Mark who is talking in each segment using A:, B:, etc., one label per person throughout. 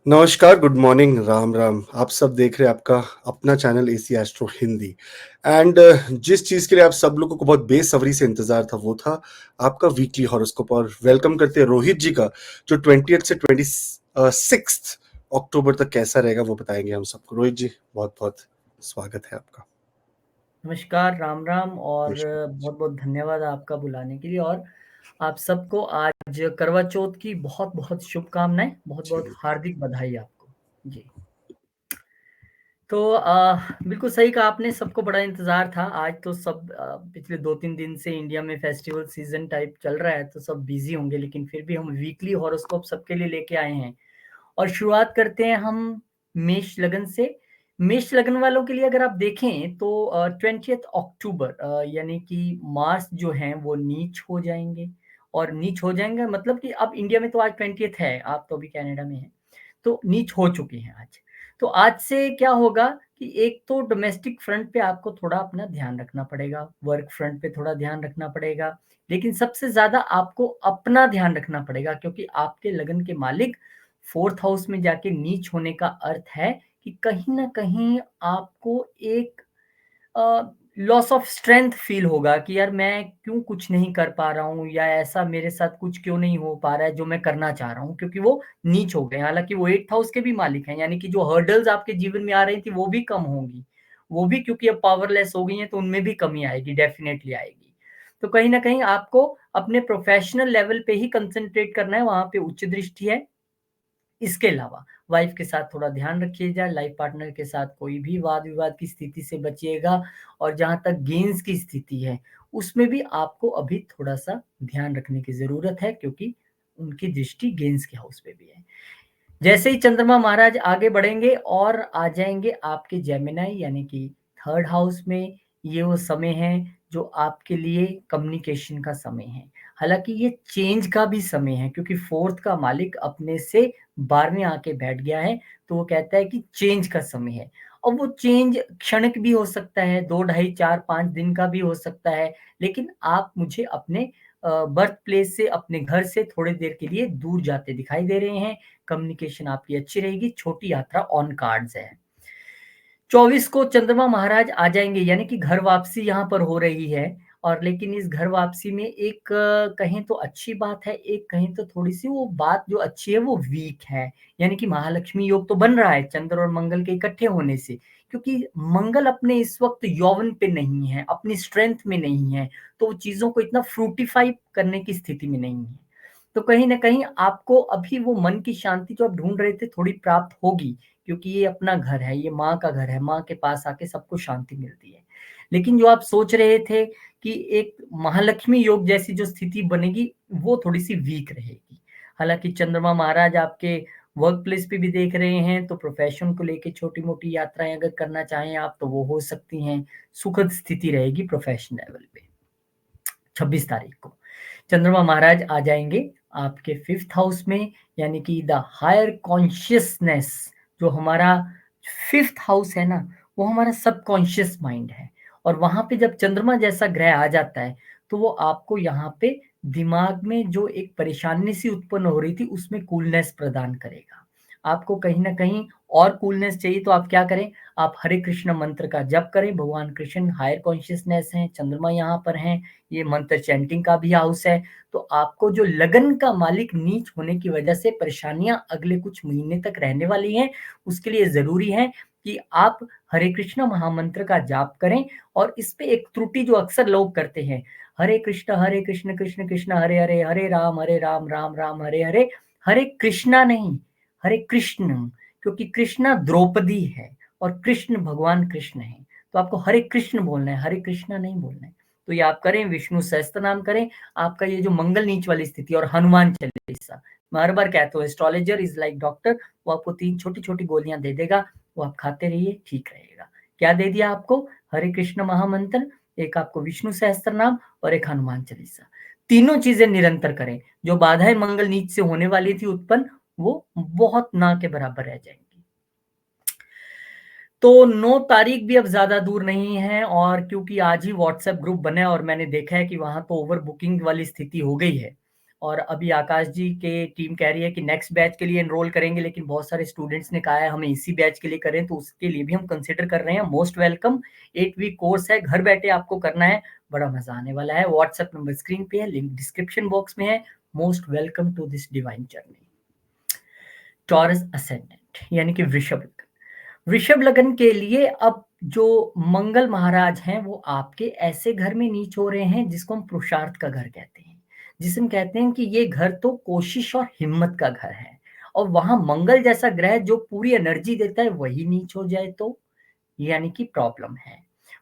A: नमस्कार, good morning, Ram Ram. आप सब देख रहे हैं आपका अपना channel AC astro Hindi. And जिस चीज़ के लिए आप सब लोगों को बहुत बेसब्री से इंतज़ार था, वो था आपका वीकली हॉरोस्कोप। और वेलकम करते हैं रोहित जी का, जो 20th से 26th अक्टूबर तक कैसा रहेगा वो बताएंगे हम सबको। रोहित जी, बहुत-बहुत स्वागत है आपका।
B: नमस्कार, राम राम और
A: नमस्कार।
B: बहुत-बहुत धन्यवाद आपका बुलाने के लिए और आप सबको आज करवा चौथ की बहुत-बहुत शुभकामनाएँ, बहुत-बहुत
A: जी,
B: हार्दिक बधाई आपको। जी। तो बिल्कुल सही कहा आपने, सबको बड़ा इंतज़ार था। आज तो सब पिछले 2-3 दिन से इंडिया में फेस्टिवल सीज़न टाइप चल रहा है, तो सब बिज़ी होंगे, लेकिन फिर भी हम वीकली हॉरोस्कोप सबके लिए लेके आए हैं। और शुरुआत करते हैं हम मेष लगन से। मेष लगन वालों के लिए अगर आप देखें तो 20th अक्टूबर यानी कि मार्स जो हैं वो नीच हो जाएँगे और नीच हो जाएँगे मतलब कि अब इंडिया में तो आज 20th है, आप तो अभी कनाडा में हैं, तो नीच हो चुके हैं आज। तो आज से क्या होगा कि एक तो डोमेस्टिक फ्रंट पे आपको थोड़ा अपना ध्यान रखना पड़ेगा, वर्क फ्रंट पे थोड़ा ध्यान रखना पड़ेगा, लेकिन सबसे ज़्यादा आपको अपना ध्यान रखना पड़ेगा क्योंकि आपके लगन के मालिक 4th हाउस में जाके नीच होने का अर्थ है कि कहीं न कहीं आपको एक लॉस ऑफ स्ट्रेंथ फ़ील होगा कि यार मैं क्यों कुछ नहीं कर पा रहा हूँ या ऐसा मेरे साथ कुछ क्यों नहीं हो पा रहा है जो मैं करना चाह रहा हूँ क्योंकि वो नीच हो गए। हालाँकि वो 8th हाउस के भी मालिक हैं, यानी कि जो हर्डल्स आपके जीवन में आ रही थी वो भी कम होंगी। वो भी क्योंकि अब पावरलेस हो गई हैं तो उनमें भी कमी आएगी, डेफ़िनेटली आएगी। तो कहीं न कहीं आपको अपने प्रोफ़ेशनल लेवल पे ही कंसंट्रेट करना है, वहाँ पे उच्च दृष्टि है। इसके अलावा वाइफ के साथ थोड़ा ध्यान रखिएगा, लाइफ पार्टनर के साथ कोई भी वाद-विवाद की स्थिति से बचिएगा और जहाँ तक गेम्स की स्थिति है, उसमें भी आपको अभी थोड़ा-सा ध्यान रखने की ज़रूरत है क्योंकि उनकी दृष्टि गेम्स के हाउस पे भी है। जैसे ही चंद्रमा महाराज आगे बढ़ेंगे और आ जाएँगे आपके जेमिनी यानी कि 3rd हाउस में, ये वो समय है जो आपके लिए कम्युनिकेशन का समय है। हालाँकि ये चेंज का भी समय है क्योंकि 4th का मालिक अपने से 12वें आके बैठ गया है, तो वो कहता है कि चेंज का समय है। और वो चेंज क्षणिक भी हो सकता है, 2 ढाई 4-5 दिन का भी हो सकता है, लेकिन आप मुझे अपने बर्थ प्लेस से, अपने घर से थोड़ी देर के लिए दूर जाते दिखाई दे रहे हैं। कम्युनिकेशन आपकी अच्छी रहेगी, छोटी यात्रा ऑन कार्ड्स है। 24 को चंद्रमा महाराज आ जाएँगे यानी कि घर वापसी यहाँ पर हो रही है और लेकिन इस घर वापसी में एक कहें तो अच्छी बात है, एक कहें तो थोड़ी-सी वो बात जो अच्छी है वो वीक है। यानी कि महालक्ष्मी योग तो बन रहा है चंद्र और मंगल के इकट्ठे होने से, क्योंकि मंगल अपने इस वक़्त यौवन पे नहीं है, अपनी स्ट्रेंथ में नहीं है, तो वो चीज़ों को इतना फ्रूटिफाई करने की स्थिति में नहीं है। तो कहीं न कहीं आपको अभी वो मन की शांति जो आप ढूँढ रहे थे थोड़ी प्राप्त होगी, क्योंकि ये अपना घर है, ये माँ का घर है, माँ के पास आके सबको शांति मिलती है। लेकिन जो आप सोच रहे थे कि एक महालक्ष्मी योग जैसी जो स्थिति बनेगी, वो थोड़ी-सी वीक रहेगी। हालाँकि चंद्रमा महाराज आपके वर्क प्लेस पे भी देख रहे हैं, तो प्रोफ़ेशन को लेके छोटी-मोटी यात्राएँ अगर करना चाहें आप, तो वो हो सकती हैं। सुखद स्थिति रहेगी प्रोफ़ेशन लेवल पे। 26 तारीख को चंद्रमा महाराज आ जाएँगे आपके 5th हाउस में यानी कि द हायर कॉन्शियसनेस जो हमारा 5th हाउस है ना, वो हमारा सबकॉन्शियस माइंड है और वहाँ पे जब चंद्रमा जैसा ग्रह आ जाता है, तो वो आपको यहाँ पे दिमाग में जो एक परेशानी सी उत्पन्न हो रही थी, उसमें कूलनेस प्रदान करेगा। आपको कहीं न कहीं और कूलनेस चाहिए तो आप क्या करें, आप हरे कृष्ण मंत्र का जप करें, भगवान कृष्ण हायर कॉन्शियसनेस हैं, चंद्रमा यहाँ पर हैं, ये मंत्र चैंटिंग का भी हाउस है, तो आपको जो लगन का मालिक नीच होने की वजह से परेशानियाँ अगले कुछ महीने तक रहने वाली हैं, उसके लिए ज़रूरी है कि आप हरे कृष्ण महामंत्र का जाप करें और इस पे एक त्रुटि जो अक्सर लोग करते हैं, हरे कृष्ण, कृष्ण कृष्ण हरे हरे, हरे राम, राम राम हरे हरे, हरे कृष्णा नहीं, हरे कृष्ण क्योंकि कृष्णा द्रौपदी है और कृष्ण भगवान कृष्ण है। तो आपको हरे कृष्ण बोलना है, हरे कृष्णा नहीं बोलना है। तो ये आप करें, विष्णु सहस्त्रनाम करें, आपका ये जो मंगल नीच वाली स्थिति और हनुमान चालीसा, मैं हर बार कहता हूँ एस्ट्रोलॉजर इज़ लाइक डॉक्टर, वो आपको 3 छोटी-छोटी गोलियाँ दे देगा, वो आप खाते रहिए, ठीक रहेगा। क्या दे दिया आपको? हरे कृष्ण महामंत्र, एक आपको विष्णु सहस्त्रनाम और एक हनुमान चालीसा। तीनों चीज़ें निरंतर करें, जो बाधाएँ मंगल नीच से होने वाली थी उत्पन्न, वो बहुत ना के बराबर रह जाएँगी। तो 9 तारीख भी अब ज़्यादा दूर नहीं है और क्योंकि आज ही व्हाट्सएप ग्रुप बना है और मैंने देखा है कि वहाँ तो ओवर बुकिंग वाली स्थिति हो गई है और अभी आकाश जी के टीम कह रही है कि नेक्स्ट बैच के लिए एनरोल करेंगे, लेकिन बहुत सारे स्टूडेंट्स ने कहा है हमें इसी बैच के लिए करें, तो उसके लिए भी हम कंसिडर कर रहे हैं। मोस्ट वेलकम, 8 वीक कोर्स है, घर बैठे आपको करना है, बड़ा मजा आने वाला है। व्हाट्सएप नंबर स्क्रीन पे है, लिंक डिस्क्रिप्शन बॉक्स में है। Most welcome to this divine journey. Taurus ascendant यानी कि वृषभ लगन। वृषभ लगन के लिए अब जो मंगल महाराज हैं वो आपके ऐसे घर में नीच हो रहे हैं जिसको हम पुरुषार्थ का घर कहते हैं, जिसे हम कहते हैं कि ये घर तो कोशिश और हिम्मत का घर है, और वहां मंगल जैसा ग्रह जो पूरी एनर्जी देता है वही नीच हो जाए तो यानी कि प्रॉब्लम है।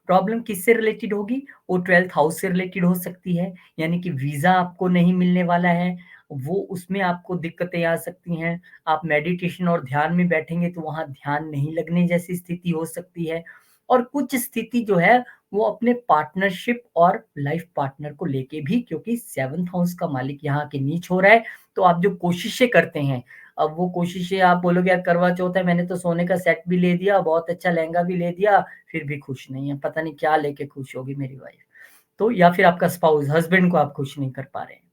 B: प्रॉब्लम किससे रिलेटेड होगी? वो 12th हाउस से रिलेटेड हो सकती है, यानी कि वीजा आपको नहीं मिलने वाला है, वो उसमें आपको दिक्कतें आ सकती हैं। आप मेडिटेशन और ध्यान में बैठेंगे तो वहां ध्यान नहीं लगने जैसी स्थिति हो सकती है। और कुछ स्थिति जो है वो अपने पार्टनरशिप और लाइफ पार्टनर को लेके भी, क्योंकि 7th हाउस का मालिक यहाँ के नीच हो रहा है, तो आप जो कोशिशें करते हैं, अब वो कोशिशें आप बोलोगे यार करवा चौथ है, मैंने तो सोने का सेट भी ले दिया, बहुत अच्छा लहंगा भी ले दिया, फिर भी खुश नहीं है, पता नहीं क्या लेके खुश होगी मेरी वाइफ। तो या फिर आपका स्पाउस, हस्बैंड को आप खुश नहीं कर पा रहे हैं,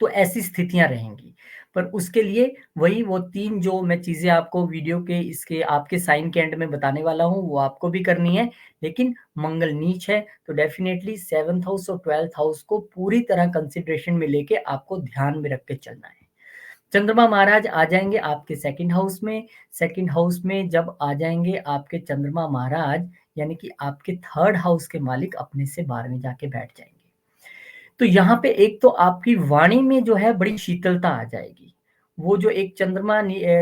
B: तो ऐसी स्थितियां रहेंगी। पर उसके लिए वही वो 3 जो मैं चीजें आपको वीडियो के इसके आपके साइन के एंड में बताने वाला हूँ वो आपको भी करनी है। लेकिन मंगल नीच है तो डेफिनेटली 7th हाउस और 12th हाउस को पूरी तरह कंसिडरेशन में लेके आपको ध्यान में रख के चलना है। चंद्रमा महाराज आ जाएंगे आपके सेकंड हाउस में। सेकंड हाउस में जब आ जाएंगे आपके चंद्रमा महाराज, यानी कि आपके थर्ड हाउस के मालिक अपने से 12वें जाके बैठ जाएंगे। तो यहाँ पे एक तो आपकी वाणी में जो है बड़ी शीतलता आ जाएगी। वो जो एक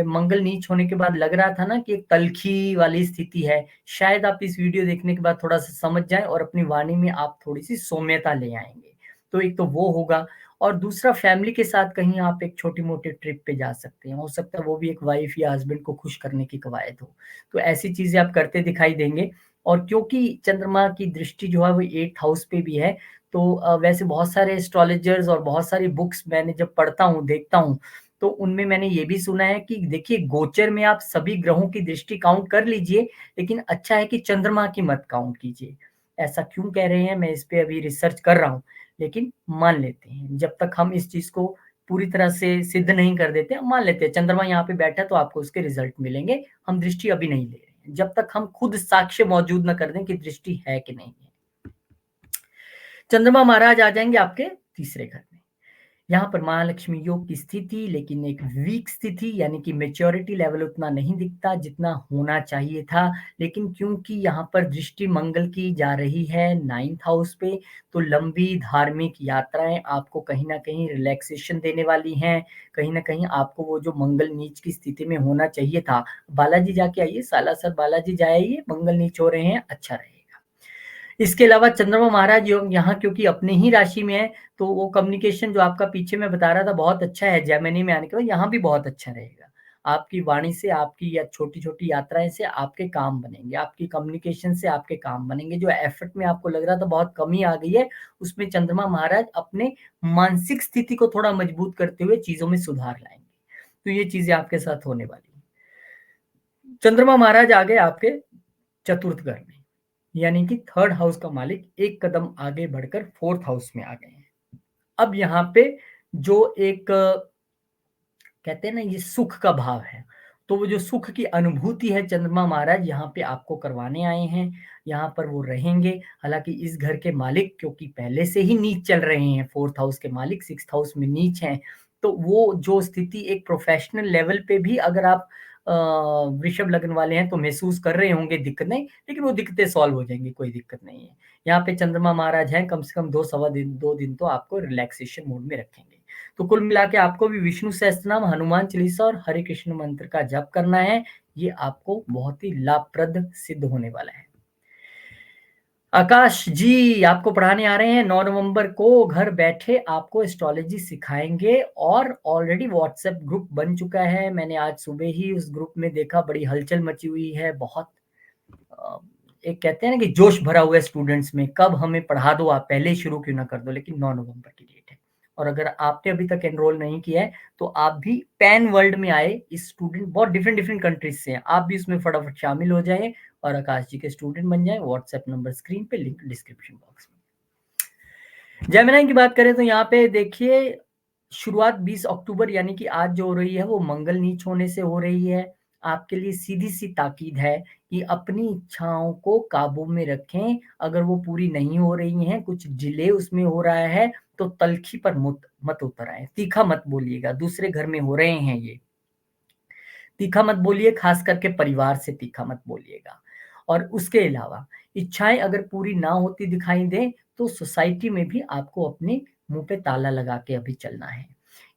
B: मंगल नीच होने के बाद लग रहा था ना कि एक तलखी वाली स्थिति है, शायद आप इस वीडियो देखने के बाद थोड़ा सा समझ जाएं और अपनी वाणी में आप थोड़ी सी सौम्यता ले आएंगे। तो एक तो वो होगा, और दूसरा फैमिली के साथ कहीं आप एक छोटी मोटी ट्रिप पे जा सकते हैं, हो सकता है वो भी एक वाइफ या हस्बैंड को खुश करने की कवायद हो। तो ऐसी चीजें आप करते दिखाई देंगे। और क्योंकि चंद्रमा की दृष्टि जो है वो 8th हाउस पे भी है, तो वैसे बहुत सारे एस्ट्रोलॉजर्स और बहुत सारी बुक्स मैंने जब पढ़ता हूँ, देखता हूँ, तो उनमें मैंने ये भी सुना है कि देखिए गोचर में आप सभी ग्रहों की दृष्टि काउंट कर लीजिए, लेकिन अच्छा है कि चंद्रमा की मत काउंट कीजिए। ऐसा क्यों कह रहे हैं मैं इस पे अभी रिसर्च कर रहा हूँ, लेकिन मान लेते हैं जब तक हम इस चीज को पूरी तरह से सिद्ध नहीं कर देते, हम मान लेते हैं चंद्रमा यहाँ पे बैठा है तो आपको उसके रिजल्ट मिलेंगे, हम दृष्टि अभी नहीं ले रहे हैं जब तक हम खुद साक्ष्य मौजूद न कर दें कि दृष्टि है कि नहीं है। चंद्रमा महाराज आ जाएंगे आपके तीसरे घर में। यहाँ पर महालक्ष्मी योग की स्थिति, लेकिन एक वीक स्थिति, यानी कि मेच्योरिटी लेवल उतना नहीं दिखता जितना होना चाहिए था। लेकिन क्योंकि यहाँ पर दृष्टि मंगल की जा रही है 9th हाउस पे, तो लंबी धार्मिक यात्राएं आपको कहीं ना कहीं रिलैक्सेशन देने वाली हैं। कहीं ना कहीं आपको वो जो मंगल नीच की स्थिति में होना चाहिए था, बालाजी जाके आइए, सालासर बालाजी जाइए, मंगल नीच हो रहे हैं, अच्छा रहेगा। इसके अलावा चंद्रमा महाराज यहाँ क्योंकि अपने ही राशि में है, तो वो कम्युनिकेशन जो आपका पीछे मैं बता रहा था बहुत अच्छा है, जेमिनी में आने के बाद यहाँ भी बहुत अच्छा रहेगा। आपकी वाणी से, आपकी या छोटी छोटी यात्राएं से आपके काम बनेंगे, आपकी कम्युनिकेशन से आपके काम बनेंगे। जो एफर्ट में आपको लग रहा था बहुत कमी आ गई है, उसमें चंद्रमा महाराज अपने मानसिक स्थिति को थोड़ा मजबूत करते हुए चीजों में सुधार लाएंगे। तो ये चीजें आपके साथ होने वाली है। चंद्रमा महाराज आ गए आपके चतुर्थ घर में, यानी कि थर्ड हाउस का मालिक एक कदम आगे बढ़कर 4th हाउस में आ गए हैं। अब यहाँ पे जो एक कहते हैं ना ये सुख का भाव है, तो वो जो सुख की अनुभूति है चंद्रमा महाराज यहाँ पे आपको करवाने आए हैं। यहाँ पर वो रहेंगे। हालांकि इस घर के मालिक क्योंकि पहले से ही नीच चल रहे हैं, 4th हाउस के मालिक 6th हाउस में नीच हैं, तो वो जो स्थिति एक प्रोफेशनल लेवल पे भी अगर आप वृषभ लग्न वाले हैं तो महसूस कर रहे होंगे दिक्कतें, लेकिन वो दिक्कतें सॉल्व हो जाएंगी, कोई दिक्कत नहीं है। यहाँ पे चंद्रमा महाराज हैं, कम से कम 2 सवा दिन तो आपको रिलैक्सेशन मोड में रखेंगे। तो कुल मिला के आपको भी विष्णु सहस्त्रनाम, हनुमान चालीसा और हरे कृष्ण मंत्र का जप करना है। ये आपको बहुत ही लाभप्रद सिद्ध होने वाला है। आकाश जी आपको पढ़ाने आ रहे हैं 9 नवंबर को, घर बैठे आपको एस्ट्रोलॉजी सिखाएंगे, और ऑलरेडी व्हाट्सएप ग्रुप बन चुका है। मैंने आज सुबह ही उस ग्रुप में देखा, बड़ी हलचल मची हुई है, बहुत एक कहते हैं ना कि जोश भरा हुआ है स्टूडेंट्स में, कब हमें पढ़ा दो, आप पहले ही शुरू क्यों ना कर दो, लेकिन 9 नवंबर की डेट है। और अगर आपने अभी तक एनरोल नहीं किया है तो आप भी पैन वर्ल्ड में आए, इस स्टूडेंट बहुत डिफरेंट डिफरेंट कंट्रीज से हैं, आप भी उसमें फटाफट शामिल हो जाए और आकाश जी के स्टूडेंट बन जाए। व्हाट्सएप नंबर स्क्रीन पे, लिंक डिस्क्रिप्शन बॉक्स में। जेमिनी की बात करें तो यहाँ पे देखिए शुरुआत 20 अक्टूबर यानी कि आज जो हो रही है वो मंगल नीच होने से हो रही है। आपके लिए सीधी-सी ताकीद है कि अपनी इच्छाओं को काबू में रखें। अगर वो पूरी नहीं हो रही हैं, कुछ डिले उसमें हो रहा है, तो तल्खी पर मत उतर आएँ, तीखा मत बोलिएगा। दूसरे घर में हो रहे हैं ये। तीखा मत बोलिए, खास करके परिवार से तीखा मत बोलिएगा। और उसके अलावा इच्छाएँ अगर पूरी ना होती दिखाई दें, तो सोसाइटी में भी आपको अपने मुँह पे ताला लगा के अभी चलना है।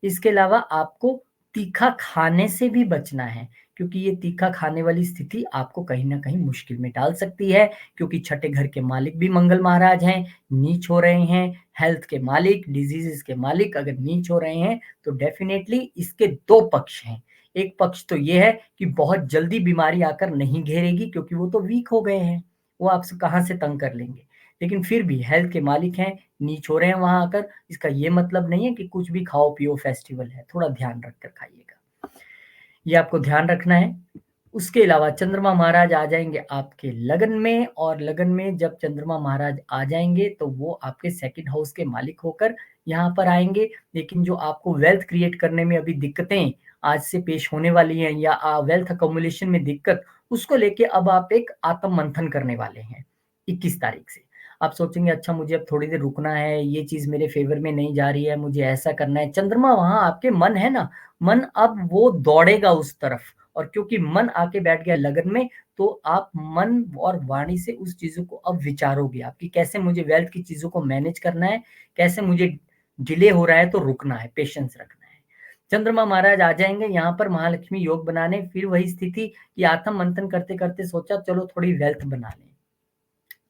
B: इसके अलावा आपको तीखा खाने से भी बचना है, क्योंकि ये तीखा खाने वाली स्थिति आपको कहीं न कहीं मुश्किल में डाल सकती है, क्योंकि छठे घर के मालिक भी मंगल महाराज हैं, नीच हो रहे हैं, हेल्थ के मालिक, डिजीज़ेज़ के मालिक अगर नीच हो रहे हैं, तो डेफ़िनेटली इसके 2 पक्ष हैं। एक पक्ष तो ये है कि बहुत जल्दी बीमारी आकर नहीं घेरेगी, क्योंकि वो तो वीक हो गए हैं, वो आपसे कहाँ से तंग कर लेंगे। लेकिन फिर भी हेल्थ के मालिक हैं, नीच हो रहे हैं वहाँ आकर, इसका ये मतलब नहीं है कि कुछ भी खाओ-पियो फेस्टिवल है, थोड़ा ध्यान रख कर खाइएगा। ये आपको ध्यान रखना है। उसके अलावा चंद्रमा महाराज आ जाएँगे आपके लगन में, और लगन में जब चंद्रमा महाराज आ जाएँगे तो वो आपके सेकंड हाउस के मालिक होकर यहाँ पर आएँगे। लेकिन जो आपको वेल्थ क्रिएट करने में अभी दिक्कतें आज से पेश होने वाली हैं, या वेल्थ अक्यूमुलेशन में दिक्कत, उसको लेके अब आप एक आत्म मंथन करने वाले हैं 21 तारीख से। आप सोचेंगे अच्छा मुझे अब थोड़ी देर रुकना है, ये चीज़ मेरे फ़ेवर में नहीं जा रही है, मुझे ऐसा करना है। चंद्रमा वहाँ आपके मन है ना, मन अब वो दौड़ेगा उस तरफ, और क्योंकि मन आके बैठ गया लगन में, तो आप मन और वाणी से उस चीज़ों को अब विचारोगे आप कि कैसे मुझे वेल्थ की चीज़ों को मैनेज करना है, कैसे मुझे डिले हो रहा है तो रुकना है, पेशेंस रखना है। चंद्रमा महाराज आ जाएँगे यहाँ पर महालक्ष्मी योग बनाने, फिर वही स्थिति कि आत्म मंथन करते-करते सोचा चलो थोड़ी वेल्थ बना लें।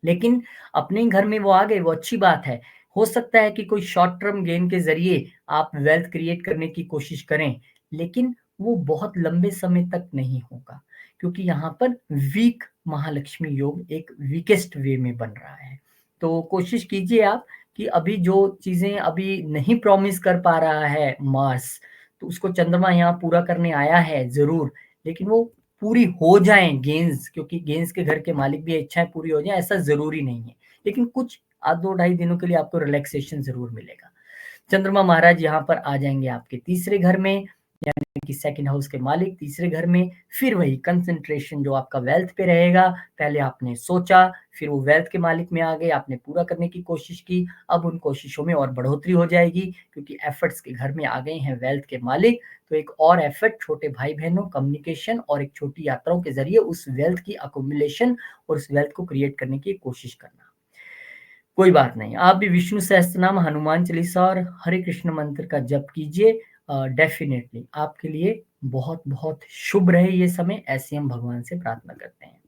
B: लेकिन अपने ही घर में वो आ गए, वो अच्छी बात है। हो सकता है कि कोई शॉर्ट टर्म गेन के ज़रिए आप वेल्थ क्रिएट करने की कोशिश करें, लेकिन वो बहुत लंबे समय तक नहीं होगा, क्योंकि यहाँ पर वीक महालक्ष्मी योग एक वीकेस्ट वे में बन रहा है। तो कोशिश कीजिए आप कि अभी जो चीज़ें अभी नहीं प्रॉमिस कर पा रहा है मार्स, तो उसको चंद्रमा यहाँ पूरा करने आया है ज़रूर, लेकिन वो पूरी हो जाएँ गेन्स, क्योंकि गेन्स के घर के मालिक भी इच्छाएँ पूरी हो जाएँ, ऐसा ज़रूरी नहीं है। लेकिन कुछ 2 ढाई दिनों के लिए आपको रिलैक्सेशन ज़रूर मिलेगा। चंद्रमा महाराज यहाँ पर आ जाएँगे आपके तीसरे घर में, यानी कि सेकंड हाउस के मालिक तीसरे घर में, फिर वही कंसंट्रेशन जो आपका वेल्थ पे रहेगा। पहले आपने सोचा, फिर वो वेल्थ के मालिक में आ गए, आपने पूरा करने की कोशिश की, अब उन कोशिशों में और बढ़ोतरी हो जाएगी, क्योंकि एफर्ट्स के घर में आ गए हैं वेल्थ के मालिक। तो एक और एफर्ट छोटे भाई-बहनों, कम्युनिकेशन और एक छोटी यात्राओं के ज़रिए उस वेल्थ की अक्यूमुलेशन और उस वेल्थ को क्रिएट करने की कोशिश करना। कोई बात नहीं, आप भी विष्णु सहस्त्रनाम, हनुमान चालीसा और हरे कृष्ण मंत्र का जप कीजिए। डेफ़िनेटली आपके लिए बहुत-बहुत शुभ रहे ये समय, ऐसी हम भगवान से प्रार्थना करते हैं।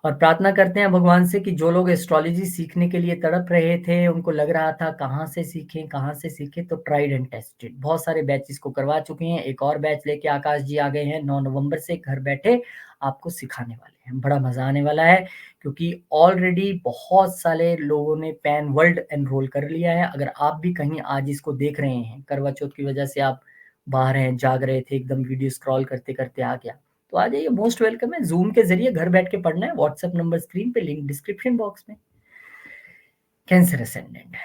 B: और प्रार्थना करते हैं भगवान से कि जो लोग एस्ट्रोलॉजी सीखने के लिए तड़प रहे थे, उनको लग रहा था कहाँ से सीखें, तो ट्राइड एंड टेस्टेड। बहुत सारे बैचेज़ को करवा चुके हैं, एक और बैच लेके आकाश जी आ गए हैं 9 नवंबर से घर बैठे आपको सिखाने वाले हैं। बड़ा मज़ा आने वाला है, क्योंकि ऑलरेडी बहुत सारे लोगों ने पैन वर्ल्ड एनरोल कर लिया है। अगर आप भी कहीं आज इसको देख रहे हैं, करवा चौथ की वजह से आप बाहर हैं, जाग रहे थे, एकदम वीडियो स्क्रॉल करते-करते आ गया, तो आ जाइए, मोस्ट वेलकम है। ज़ूम के ज़रिए घर बैठ के पढ़ना है, व्हाट्सएप नंबर स्क्रीन पे, लिंक डिस्क्रिप्शन बॉक्स में। कैंसर असेंडेंट,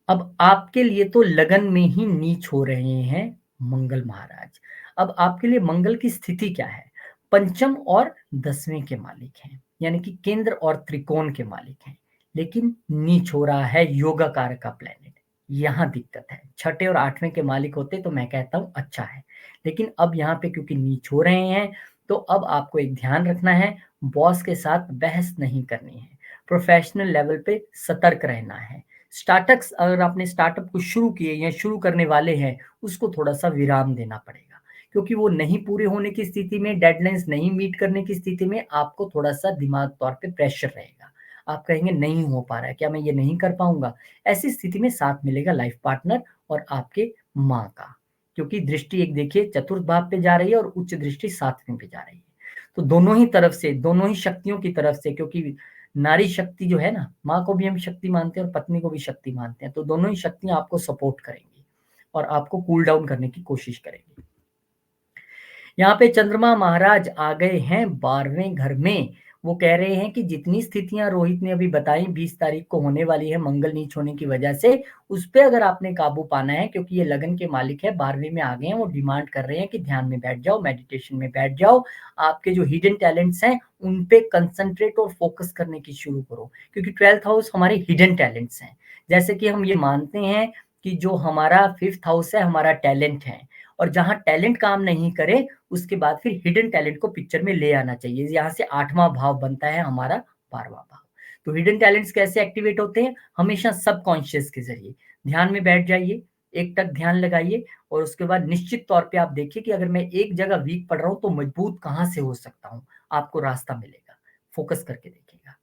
B: अब आपके लिए तो लगन में ही नीच हो रहे हैं मंगल महाराज। अब आपके लिए मंगल की स्थिति क्या है? पंचम और 10वें के मालिक हैं, यानी कि केंद्र और त्रिकोण के मालिक हैं। लेकिन नीच हो रहा है योगा कारक का प्लैनेट, यहाँ दिक्कत है। छठे और 8वें के मालिक होते तो मैं कहता हूँ अच्छा है। लेकिन अब यहाँ पे क्योंकि नीच हो रहे हैं, तो अब आपको एक ध्यान रखना है, बॉस के साथ बहस नहीं करनी है। प्रोफेशनल लेवल पे सतर्क रहना है। स्टार्टअप्स, अगर आपने स्टार्टअप को शुरू किए या शुरू करने वाले हैं, उसको थोड़ा-सा विराम देना पड़ेगा। क्योंकि वो नहीं पूरे होने की स्थिति में, डेडलाइन्स नहीं मीट करने की स्थिति में आपको थोड़ा-सा दिमाग तौर पे प्रेशर रहेगा। आप कहेंगे नहीं हो पा रहा है, क्या मैं ये नहीं कर पाऊँगा? ऐसी स्थिति में साथ मिलेगा लाइफ पार्टनर और आपके माँ का। क्योंकि दृष्टि एक देखिए चतुर्थ भाव पे जा रही है और उच्च दृष्टि 7वें पे जा रही है। तो दोनों ही तरफ से, दोनों ही शक्तियों की तरफ से, क्योंकि नारी शक्ति जो है ना, माँ को भी हम शक्ति मानते हैं और पत्नी को भी शक्ति मानते हैं, तो दोनों ही शक्तियाँ आपको सपोर्ट करेंगी और आपको कूल डाउन करने की कोशिश करेंगी। यहाँ पे चंद्रमा महाराज आ गए हैं 12वें घर में, वो कह रहे हैं कि जितनी स्थितियां रोहित ने अभी बताई 20 तारीख को होने वाली है मंगल नीच होने की वजह से, उस पे अगर आपने काबू पाना है, क्योंकि ये लगन के मालिक है, 12वीं में आ गए हैं, वो डिमांड कर रहे हैं कि ध्यान में बैठ जाओ, मेडिटेशन में बैठ जाओ, आपके जो हिडन टैलेंट्स हैं उन पे कंसंट्रेट और फोकस करने की शुरू करो, क्योंकि 12th हाउस हमारे हिडन टैलेंट्स हैं। जैसे कि हम ये मानते हैं कि जो हमारा 5th हाउस है हमारा टैलेंट है, और जहां टैलेंट काम नहीं करे उसके बाद फिर हिडन टैलेंट को पिक्चर में ले आना चाहिए। यहाँ से 8वां भाव बनता है हमारा 12वां भाव। तो हिडन टैलेंट्स कैसे एक्टिवेट होते हैं? हमेशा सबकॉन्शियस के जरिए। ध्यान में बैठ जाइए, एक टक ध्यान लगाइए, और उसके बाद निश्चित तौर पे आप देखिए कि अगर मैं एक जगह वीक पड़ रहा हूं तो मजबूत कहां से हो सकता हूं, आपको रास्ता मिलेगा। फोकस करके देखिएगा।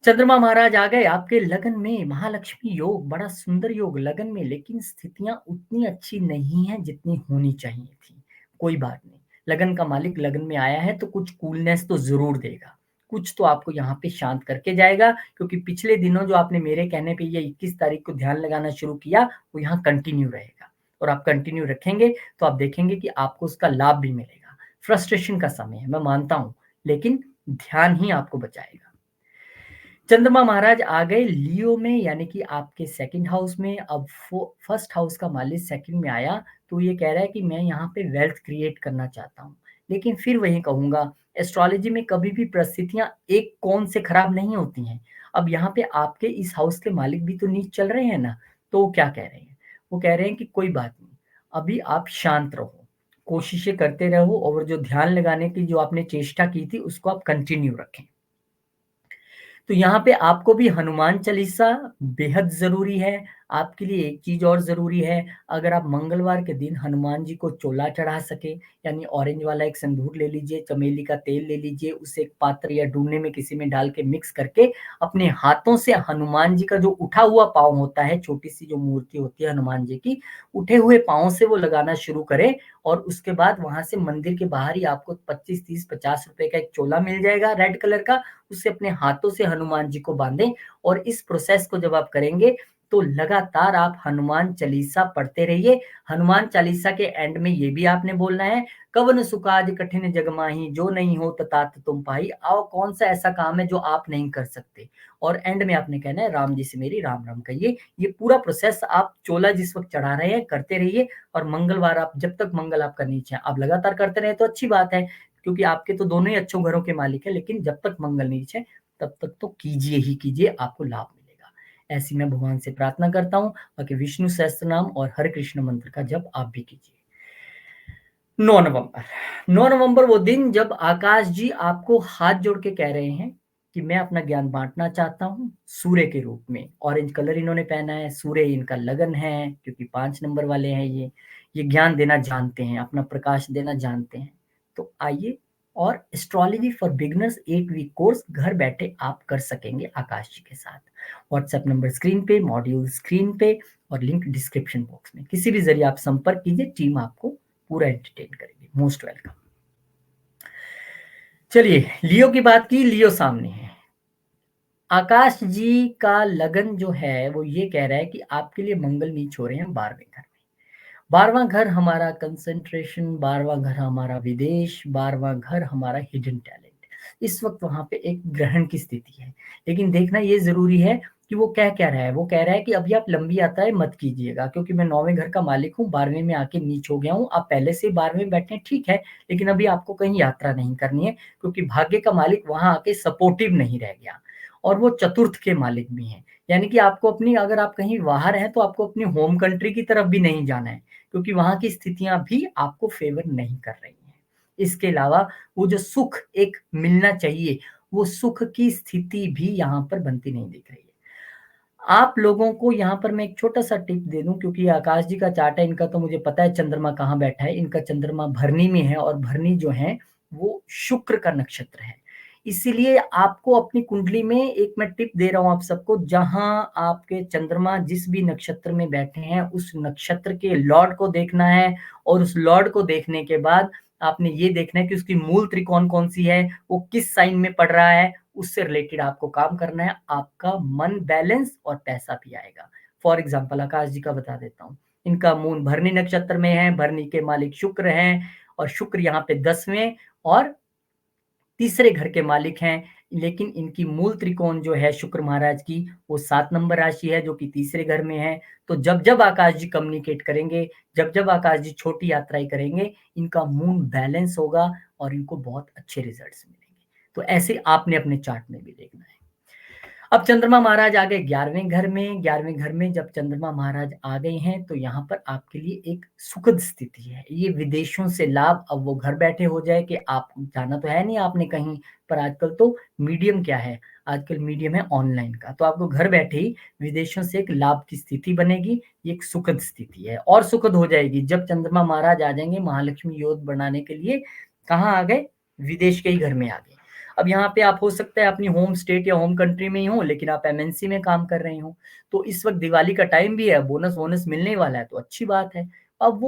B: चंद्रमा महाराज आ गए आपके लगन में, महालक्ष्मी योग, बड़ा सुंदर योग लगन में, लेकिन स्थितियां उतनी अच्छी नहीं है जितनी होनी चाहिए थी। कोई बात नहीं, लगन का मालिक लगन में आया है तो कुछ कूलनेस तो जरूर देगा, कुछ तो आपको यहाँ पे शांत करके जाएगा, क्योंकि पिछले दिनों जो आपने मेरे कहने पे ये 21 तारीख को ध्यान लगाना शुरू किया वो यहाँ कंटिन्यू रहेगा, और आप कंटिन्यू रखेंगे तो आप देखेंगे कि आपको उसका लाभ भी मिलेगा। फ्रस्ट्रेशन का समय है, मैं मानता हूँ, लेकिन ध्यान ही आपको बचाएगा। चंद्रमा महाराज आ गए लियो में, यानी कि आपके सेकंड हाउस में। अब फर्स्ट हाउस का मालिक सेकंड में आया तो ये कह रहा है कि मैं यहाँ पे वेल्थ क्रिएट करना चाहता हूँ, लेकिन फिर वही कहूंगा, एस्ट्रोलॉजी में कभी भी परिस्थितियां एक कौन से खराब नहीं होती हैं। अब यहाँ पे आपके इस हाउस के मालिक भी तो नीच चल रहे हैं ना, तो वो क्या कह रहे हैं? वो कह रहे हैं कि कोई बात नहीं, अभी आप शांत रहो, कोशिशें करते रहो, और जो ध्यान लगाने की जो आपने चेष्टा की थी उसको आप कंटिन्यू रखें। तो यहाँ पे आपको भी हनुमान चालीसा बेहद जरूरी है। आपके लिए एक चीज और जरूरी है, अगर आप मंगलवार के दिन हनुमान जी को चोला चढ़ा सके, यानी ऑरेंज वाला एक संदूर ले लीजिए, चमेली का तेल ले लीजिए, उसे एक पात्र या डूने में किसी में डाल के मिक्स करके अपने हाथों से हनुमान जी का जो उठा हुआ पाँव होता है, छोटी सी जो मूर्ति होती है हनुमान जी की, उठे हुए पाँव से वो लगाना शुरू करें, और उसके बाद वहां से मंदिर के बाहर ही आपको 25, 30, 50 रुपए का एक चोला मिल जाएगा रेड कलर का, उसे अपने हाथों से हनुमान जी को बांधें। और इस प्रोसेस को जब आप करेंगे तो लगातार आप हनुमान चालीसा पढ़ते रहिए। हनुमान चालीसा के एंड में ये भी आपने बोलना है, कवन सुकाज कठिन जग माही, जो नहीं हो तात तुम पाई। आओ, कौन सा ऐसा काम है जो आप नहीं कर सकते, और एंड में आपने कहना है राम जी से मेरी राम राम कहिए। ये पूरा प्रोसेस आप चोला जिस वक्त चढ़ा रहे हैं करते रहिए, और मंगलवार आप जब तक मंगल आपका नीचे है आप लगातार करते रहे तो अच्छी बात है, क्योंकि आपके तो दोनों ही अच्छों घरों के मालिक है, लेकिन जब तक मंगल नीच है तब तक तो कीजिए ही कीजिए, आपको लाभ मिलेगा। ऐसी मैं भगवान से प्रार्थना करता हूँ। बाकी विष्णु सहस्त्र नाम और हरे कृष्ण मंत्र का जप आप भी कीजिए। 9 नवंबर, 9 नवंबर वो दिन जब आकाश जी आपको हाथ जोड़ के कह रहे हैं कि मैं अपना ज्ञान बांटना चाहता हूँ सूर्य के रूप में। ऑरेंज कलर इन्होंने पहना है, सूर्य इनका लगन है, क्योंकि 5 नंबर वाले हैं ये ज्ञान देना जानते हैं, अपना प्रकाश देना जानते हैं। तो आइए, और astrology for beginners 8 week course घर बैठे आप कर सकेंगे आकाश जी के साथ। व्हाट्सएप नंबर स्क्रीन पे, मॉड्यूल स्क्रीन पे, और लिंक डिस्क्रिप्शन बॉक्स में। किसी भी जरिए आप संपर्क कीजिए, टीम आपको पूरा एंटरटेन करेगी। Most welcome. चलिए, लियो की बात की, लियो सामने है। आकाश जी का लगन जो है वो ये कह रहा है कि आपके लिए मंगल नीच हो रहे हैं 12वें घर में। 12वां घर हमारा कंसंट्रेशन, 12वां घर हमारा विदेश, 12वां घर हमारा हिडन टैलेंट। इस वक्त वहां पे एक ग्रहण की स्थिति है, लेकिन देखना ये जरूरी है कि वो कह क्या रहा है। वो कह रहा है कि अभी आप लंबी यात्राएं मत कीजिएगा, क्योंकि मैं 9वें घर का मालिक हूँ, 12वें में आके नीच हो गया हूँ। आप पहले से 12वें में बैठे हैं, ठीक है, लेकिन अभी आपको कहीं यात्रा नहीं करनी है, क्योंकि भाग्य का मालिक वहां आके सपोर्टिव नहीं रह गया, और वो चतुर्थ के मालिक भी हैं। यानी कि आपको अपनी, अगर आप कहीं बाहर हैं तो आपको अपनी होम कंट्री की तरफ भी नहीं जाना है, क्योंकि वहां की स्थितियां भी आपको फेवर नहीं कर रही हैं। इसके अलावा वो जो सुख एक मिलना चाहिए, वो सुख की स्थिति भी यहाँ पर बनती नहीं दिख रही है। आप लोगों को यहाँ पर मैं एक छोटा सा टिप दे दूं, क्योंकि आकाश जी का चार्ट है इनका, तो मुझे पता है चंद्रमा कहाँ बैठा है। इनका चंद्रमा भरनी में है, और भरनी जो है वो शुक्र का नक्षत्र है। इसीलिए आपको अपनी कुंडली में एक मैं टिप दे रहा हूं आप सबको, जहां आपके चंद्रमा जिस भी नक्षत्र में बैठे हैं उस नक्षत्र के लॉर्ड को देखना है, और उस लॉर्ड को देखने के बाद आपने ये देखना है कि उसकी मूल त्रिकोण कौन सी है, वो किस साइन में पड़ रहा है, उससे रिलेटेड आपको काम करना है। आपका मन बैलेंस और पैसा भी आएगा। फॉर एग्जाम्पल आकाश जी का बता देता हूँ, इनका मून भरनी नक्षत्र में है, भरनी के मालिक शुक्र हैं, और शुक्र यहाँ पे 10वें और तीसरे घर के मालिक हैं, लेकिन इनकी मूल त्रिकोण जो है शुक्र महाराज की, वो 7 नंबर राशि है जो कि तीसरे घर में है। तो जब-जब आकाश जी कम्युनिकेट करेंगे, जब-जब आकाश जी छोटी यात्राएँ करेंगे, इनका मून बैलेंस होगा और इनको बहुत अच्छे रिजल्ट्स मिलेंगे। तो ऐसे आपने अपने चार्ट में भी देखना है। अब चंद्रमा महाराज आ गए 11वें घर में। 11वें घर में जब चंद्रमा महाराज आ गए हैं तो यहाँ पर आपके लिए एक सुखद स्थिति है। ये विदेशों से लाभ, अब वो घर बैठे हो जाए कि आप जाना तो है नहीं आपने कहीं, पर आजकल तो मीडियम क्या है, आजकल मीडियम है ऑनलाइन का। तो आपको घर बैठे ही विदेशों से एक लाभ की स्थिति बनेगी, ये एक सुखद स्थिति है और सुखद हो जाएगी जब चंद्रमा महाराज आ जाएंगे महालक्ष्मी योग बनाने के लिए। कहाँ आ गए? विदेश के ही घर में आ गए। अब यहाँ पे आप हो सकता है अपनी होम स्टेट या होम कंट्री में ही हो, लेकिन आप एमएनसी में काम कर रहे हो। तो इस वक़्त दिवाली का टाइम भी है, बोनस-वोनस मिलने वाला है तो अच्छी बात है। अब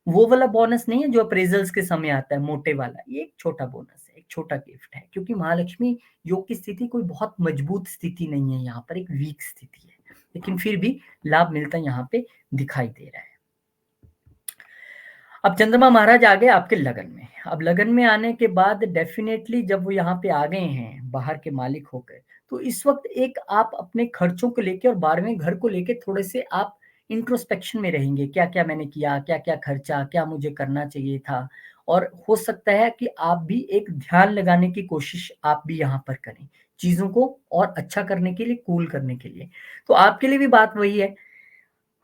B: वो वाला बोनस नहीं है जो अप्रेज़ल्स के समय आता है मोटे वाला, ये एक छोटा बोनस है, एक छोटा गिफ्ट है क्योंकि महालक्ष्मी योग की स्थिति कोई बहुत मजबूत स्थिति नहीं है, यहाँ पर एक वीक स्थिति है। लेकिन फिर भी लाभ मिलता यहाँ पे दिखाई दे रहा है। अब चंद्रमा महाराज आ गए आपके लगन में। अब लगन में आने के बाद डेफिनेटली जब वो यहाँ पे आ गए हैं बाहर के मालिक होकर, तो इस वक्त एक आप अपने खर्चों को लेके और 12वें घर को लेके थोड़े से आप इंट्रोस्पेक्शन में रहेंगे। क्या-क्या मैंने किया, क्या-क्या खर्चा, क्या मुझे करना चाहिए था? और हो सकता है कि आप भी एक ध्यान लगाने की कोशिश आप भी यहाँ पर करें, चीज़ों को और अच्छा करने के लिए, कूल करने के लिए। तो आपके लिए भी बात वही है,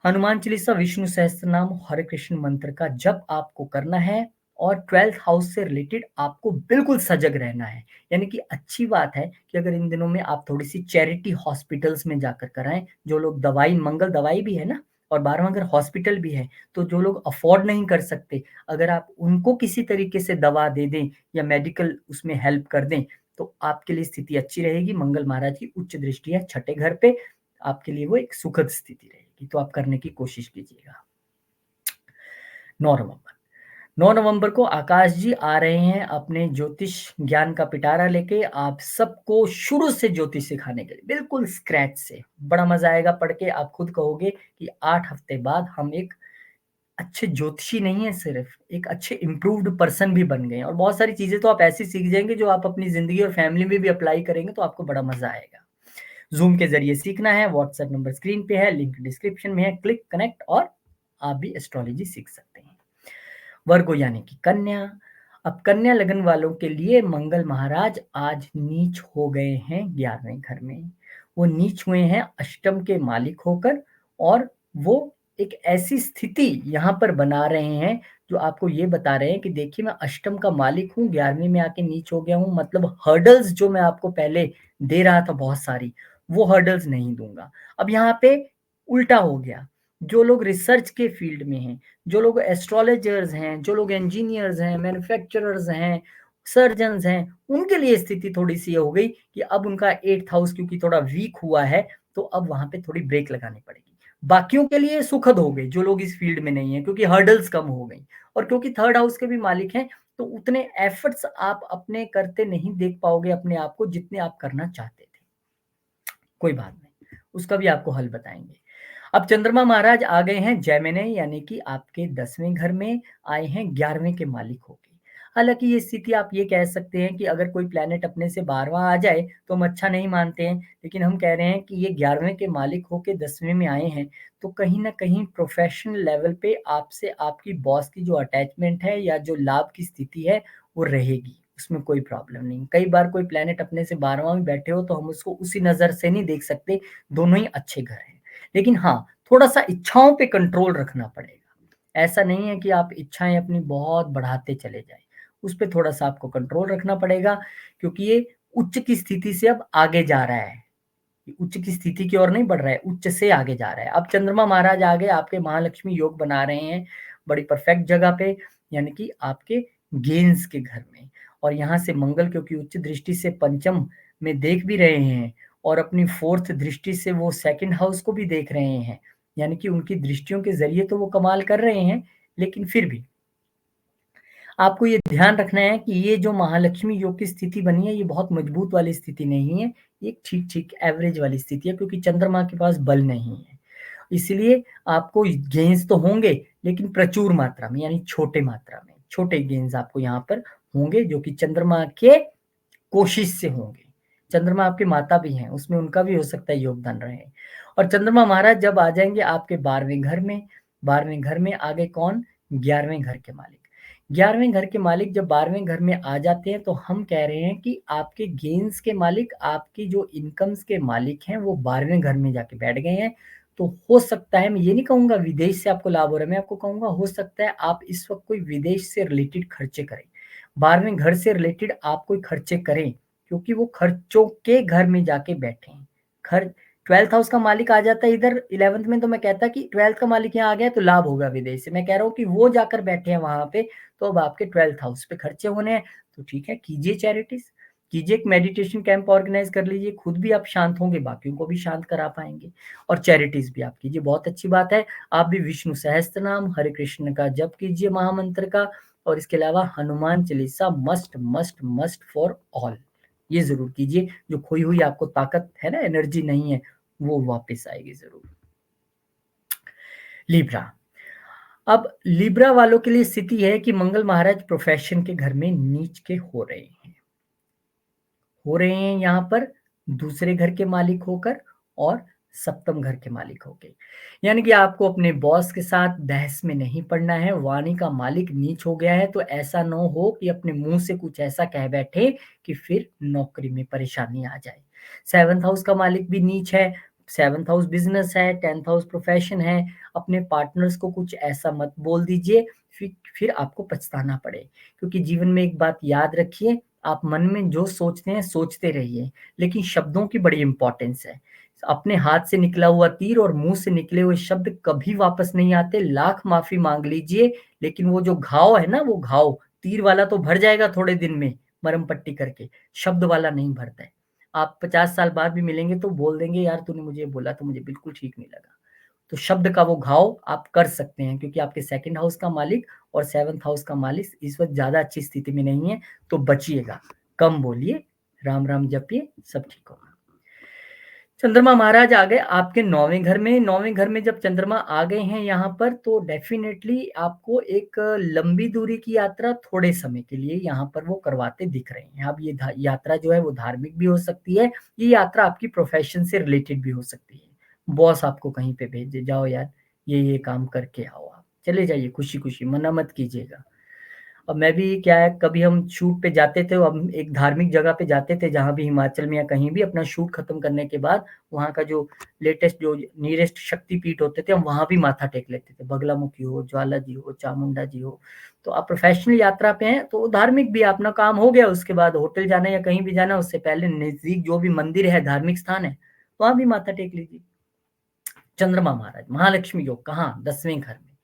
B: हनुमान चालीसा, विष्णु सहस्त्रनाम, हरे कृष्ण मंत्र का जप आपको करना है और 12th हाउस से रिलेटेड आपको बिल्कुल सजग रहना है। यानी कि अच्छी बात है कि अगर इन दिनों में आप थोड़ी-सी चैरिटी हॉस्पिटल्स में जाकर कराएँ, जो लोग दवाई मंगल दवाई भी है ना और 12वां घर हॉस्पिटल भी है, तो जो लोग अफ़ोर्ड नहीं कर सकते, अगर आप उनको किसी तरीके से दवा दे दें या मेडिकल उसमें हेल्प कर दें, तो आपके लिए स्थिति अच्छी रहेगी। मंगल महाराज की उच्च दृष्टि है छठे घर पे, आपके लिए वो एक सुखद स्थिति रहेगी, तो आप करने की कोशिश कीजिएगा। 9 नवंबर 9 नवंबर को आकाश जी आ रहे हैं अपने ज्योतिष ज्ञान का पिटारा लेके आप सबको शुरू से ज्योतिष सिखाने के लिए, बिल्कुल स्क्रैच से। बड़ा मज़ा आएगा पढ़ के, आप खुद कहोगे कि 8 हफ्ते बाद हम एक अच्छे ज्योतिषी नहीं है सिर्फ, एक अच्छे इम्प्रूव्ड पर्सन भी बन गए हैं और बहुत सारी चीज़ें तो आप ऐसी सीख जाएँगे जो आप अपनी ज़िंदगी और फैमिली में भी अप्लाई करेंगे तो आपको बड़ा मज़ा आएगा। ज़ूम के ज़रिए सीखना है, व्हाट्सएप नंबर स्क्रीन पे है, लिंक डिस्क्रिप्शन में है, क्लिक कनेक्ट और आप भी एस्ट्रोलॉजी सीख सकते हैं। वर्गो यानी कि कन्या, अब कन्या लगन वालों के लिए मंगल महाराज आज नीच हो गए हैं 11वें घर में। वो नीच हुए हैं अष्टम के मालिक होकर और वो एक ऐसी स्थिति यहाँ पर बना रहे हैं जो आपको ये बता रहे हैं कि देखिए मैं अष्टम का मालिक हूँ, 11वीं में आके नीच हो गया हूँ, मतलब हर्डल्स जो मैं आपको पहले दे रहा था बहुत सारी, वो हर्डल्स नहीं दूँगा। अब यहाँ पे उल्टा हो गया, जो लोग रिसर्च के फील्ड में हैं, जो लोग एस्ट्रोलॉजर्स हैं, जो लोग इंजीनियर्स हैं, मैन्युफैक्चरर्स हैं, सर्जन्स हैं, उनके लिए स्थिति थोड़ी-सी ये हो गई कि अब उनका 8th हाउस क्योंकि थोड़ा वीक हुआ है, तो अब वहाँ पे थोड़ी ब्रेक लगानी पड़ेगी। बाकियों के लिए सुखद हो गई, जो लोग इस फील्ड में नहीं हैं, क्योंकि हर्डल्स कम हो गई और क्योंकि 3rd हाउस के भी मालिक हैं, तो उतने एफर्ट्स आप अपने करते नहीं देख पाओगे अपने आप को, जितने आप करना चाहते थे। कोई बात नहीं, उसका भी आपको हल बताएँगे। अब चंद्रमा महाराज आ गए हैं जेमिनी यानी कि आपके 10वें घर में आए हैं 11वें के मालिक होके। हालाँकि ये स्थिति आप ये कह सकते हैं कि अगर कोई प्लैनेट अपने से 12वां आ जाए तो हम अच्छा नहीं मानते हैं, लेकिन हम कह रहे हैं कि ये 11वें के मालिक होके 10वें में आए हैं, तो कहीं न कहीं प्रोफ़ेशनल लेवल पे आपसे आपकी बॉस की जो अटैचमेंट है या जो लाभ की स्थिति है, वो रहेगी। उसमें कोई प्रॉब्लम नहीं। कई बार कोई प्लैनेट अपने से 12वां में बैठे हो तो हम उसको उसी नज़र से नहीं देख सकते, दोनों ही अच्छे घर हैं। लेकिन हाँ, थोड़ा-सा इच्छाओं पे कंट्रोल रखना पड़ेगा। ऐसा नहीं है कि आप इच्छाएँ अपनी बहुत बढ़ाते चले जाएँ। उस पे थोड़ा-सा आपको कंट्रोल रखना पड़ेगा क्योंकि ये उच्च की स्थिति से अब आगे जा रहा है। ये उच्च की स्थिति की ओर नहीं बढ़ रहा है, उच्च से आगे जा रहा है। अब चंद्रमा महाराज आगे आपके महालक्ष्मी योग बना रहे हैं, बड़ी परफेक्ट जगह पे यानी कि आपके गेंस के घर में और यहाँ से मंगल क्योंकि उच्च दृष्टि से पंचम में देख भी रहे हैं और अपनी 4th दृष्टि से वो 2nd हाउस को भी देख रहे हैं। यानी कि उनकी दृष्टियों के ज़रिए तो वो कमाल कर रहे हैं, लेकिन फिर भी आपको ये ध्यान रखना है कि ये जो महालक्ष्मी योग की स्थिति बनी है, ये बहुत मजबूत वाली स्थिति नहीं है, ये एक ठीक-ठीक एवरेज वाली स्थिति है क्योंकि चंद्रमा के पास बल नहीं है। इसलिए आपको गेन्स तो होंगे, लेकिन प्रचुर मात्रा में यानी छोटे मात्रा में, छोटे गेन्स आपको यहाँ पर होंगे जो कि चंद्रमा के कोशिश से होंगे। चंद्रमा आपके माता भी हैं, उसमें उनका भी हो सकता है योगदान रहे। और चंद्रमा महाराज जब आ जाएँगे आपके 12वें घर में, 12वें घर में आ गए कौन? 11वें घर के मालिक। 11वें घर के मालिक जब 12वें घर में आ जाते हैं, तो हम कह रहे हैं कि आपके गेन्स के मालिक, आपकी जो इनकम्स के मालिक हैं, वो 12वें घर में जाके बैठ गए हैं। तो हो सकता है, मैं ये नहीं कहूँगा विदेश से आपको लाभ हो रहा है, मैं आपको कहूँगा हो सकता है आप इस वक़्त कोई विदेश से रिलेटेड खर्चे करें। 12वें घर से रिलेटेड आप कोई खर्चे करें, क्योंकि वो खर्चों के घर में जाके बैठे हैं। खर 12th हाउस का मालिक आ जाता है इधर 11th में, तो मैं कहता कि 12th का मालिक यहाँ आ गया तो लाभ होगा विदेश से। मैं कह रहा हूँ कि वो जाकर बैठे हैं वहाँ पे, तो अब आपके 12th हाउस पे खर्चे होने हैं, तो ठीक है, कीजिए चैरिटीज़, कीजिए एक मेडिटेशन कैंप ऑर्गेनाइज़ कर लीजिए, खुद भी आप शांत होंगे, बाकियों को भी शांत करा पाएँगे और चैरिटीज़ भी आप कीजिए, बहुत अच्छी बात है। आप भी विष्णु सहस्त्रनाम, हरे कृष्ण का जप कीजिए महामंत्र का, और इसके अलावा Hanuman Chalisa must must must for all, ये ज़रूर कीजिए। जो खोई हुई आपको ताकत है ना, एनर्जी नहीं है, वो वापस आएगी ज़रूर। लिब्रा, अब लिब्रा वालों के लिए स्थिति है कि मंगल महाराज प्रोफेशन के घर में नीच के हो रहे हैं, यहाँ पर दूसरे घर के मालिक होकर और सप्तम घर के मालिक होके। यानी कि आपको अपने बॉस के साथ बहस में नहीं पड़ना है। वाणी का मालिक नीच हो गया है, तो ऐसा न हो कि अपने मुंह से कुछ ऐसा कह बैठे कि फिर नौकरी में परेशानी आ जाए। 7th हाउस का मालिक भी नीच है, 7th हाउस बिजनेस है, 10th हाउस प्रोफेशन है। अपने पार्टनर्स को कुछ ऐसा मत बोल दीजिए फिर आपको पछताना पड़े, क्योंकि जीवन में एक बात याद रखिए, आप मन में जो सोचते हैं सोचते रहिए, लेकिन शब्दों की बड़ी इंपॉर्टेंस है। अपने हाथ से निकला हुआ तीर और मुंह से निकले हुए शब्द कभी वापस नहीं आते। लाख माफी मांग लीजिए, लेकिन वो जो घाव है ना, वो घाव तीर वाला तो भर जाएगा थोड़े दिन में मरहम पट्टी करके, शब्द वाला नहीं भरता है। आप 50 साल बाद भी मिलेंगे तो बोल देंगे, यार तूने मुझे बोला तो मुझे बिल्कुल ठीक नहीं लगा। तो शब्द का वो घाव आप कर सकते हैं, क्योंकि आपके 2nd हाउस का मालिक और 7th हाउस का मालिक इस वक्त ज्यादा अच्छी स्थिति में नहीं है, तो बचिएगा, कम बोलिए, राम राम जपिए, सब ठीक होगा। चंद्रमा महाराज आ गए आपके 9वें घर में। 9वें घर में जब चंद्रमा आ गए हैं यहाँ पर, तो डेफिनेटली आपको एक लंबी दूरी की यात्रा थोड़े समय के लिए यहाँ पर वो करवाते दिख रहे हैं। अब ये यात्रा जो है वो धार्मिक भी हो सकती है, ये यात्रा आपकी प्रोफेशन से रिलेटेड भी हो सकती है। बॉस आपको कहीं पे भेज दे, जाओ यार ये काम करके आओ, आप चले जाइए खुशी खुशी, मना मत कीजिएगा। अब मैं भी क्या है, कभी हम शूट पे जाते थे, हम एक धार्मिक जगह पे जाते थे, जहाँ भी हिमाचल में या कहीं भी, अपना शूट खत्म करने के बाद वहाँ का जो लेटेस्ट जो नियरेस्ट शक्तिपीठ होते थे, हम वहाँ भी माथा टेक लेते थे, बगलामुखी हो, ज्वाला जी हो, चामुंडा जी हो। तो आप प्रोफेशनल यात्रा पे हैं तो धार्मिक भी अपना काम हो गया, उसके बाद होटल जाना या कहीं भी जाना, उससे पहले नजदीक जो भी मंदिर है, धार्मिक स्थान है, वहां भी माथा टेक लीजिए। चंद्रमा महाराज महालक्ष्मी योग कहाँ? 10वें घर में।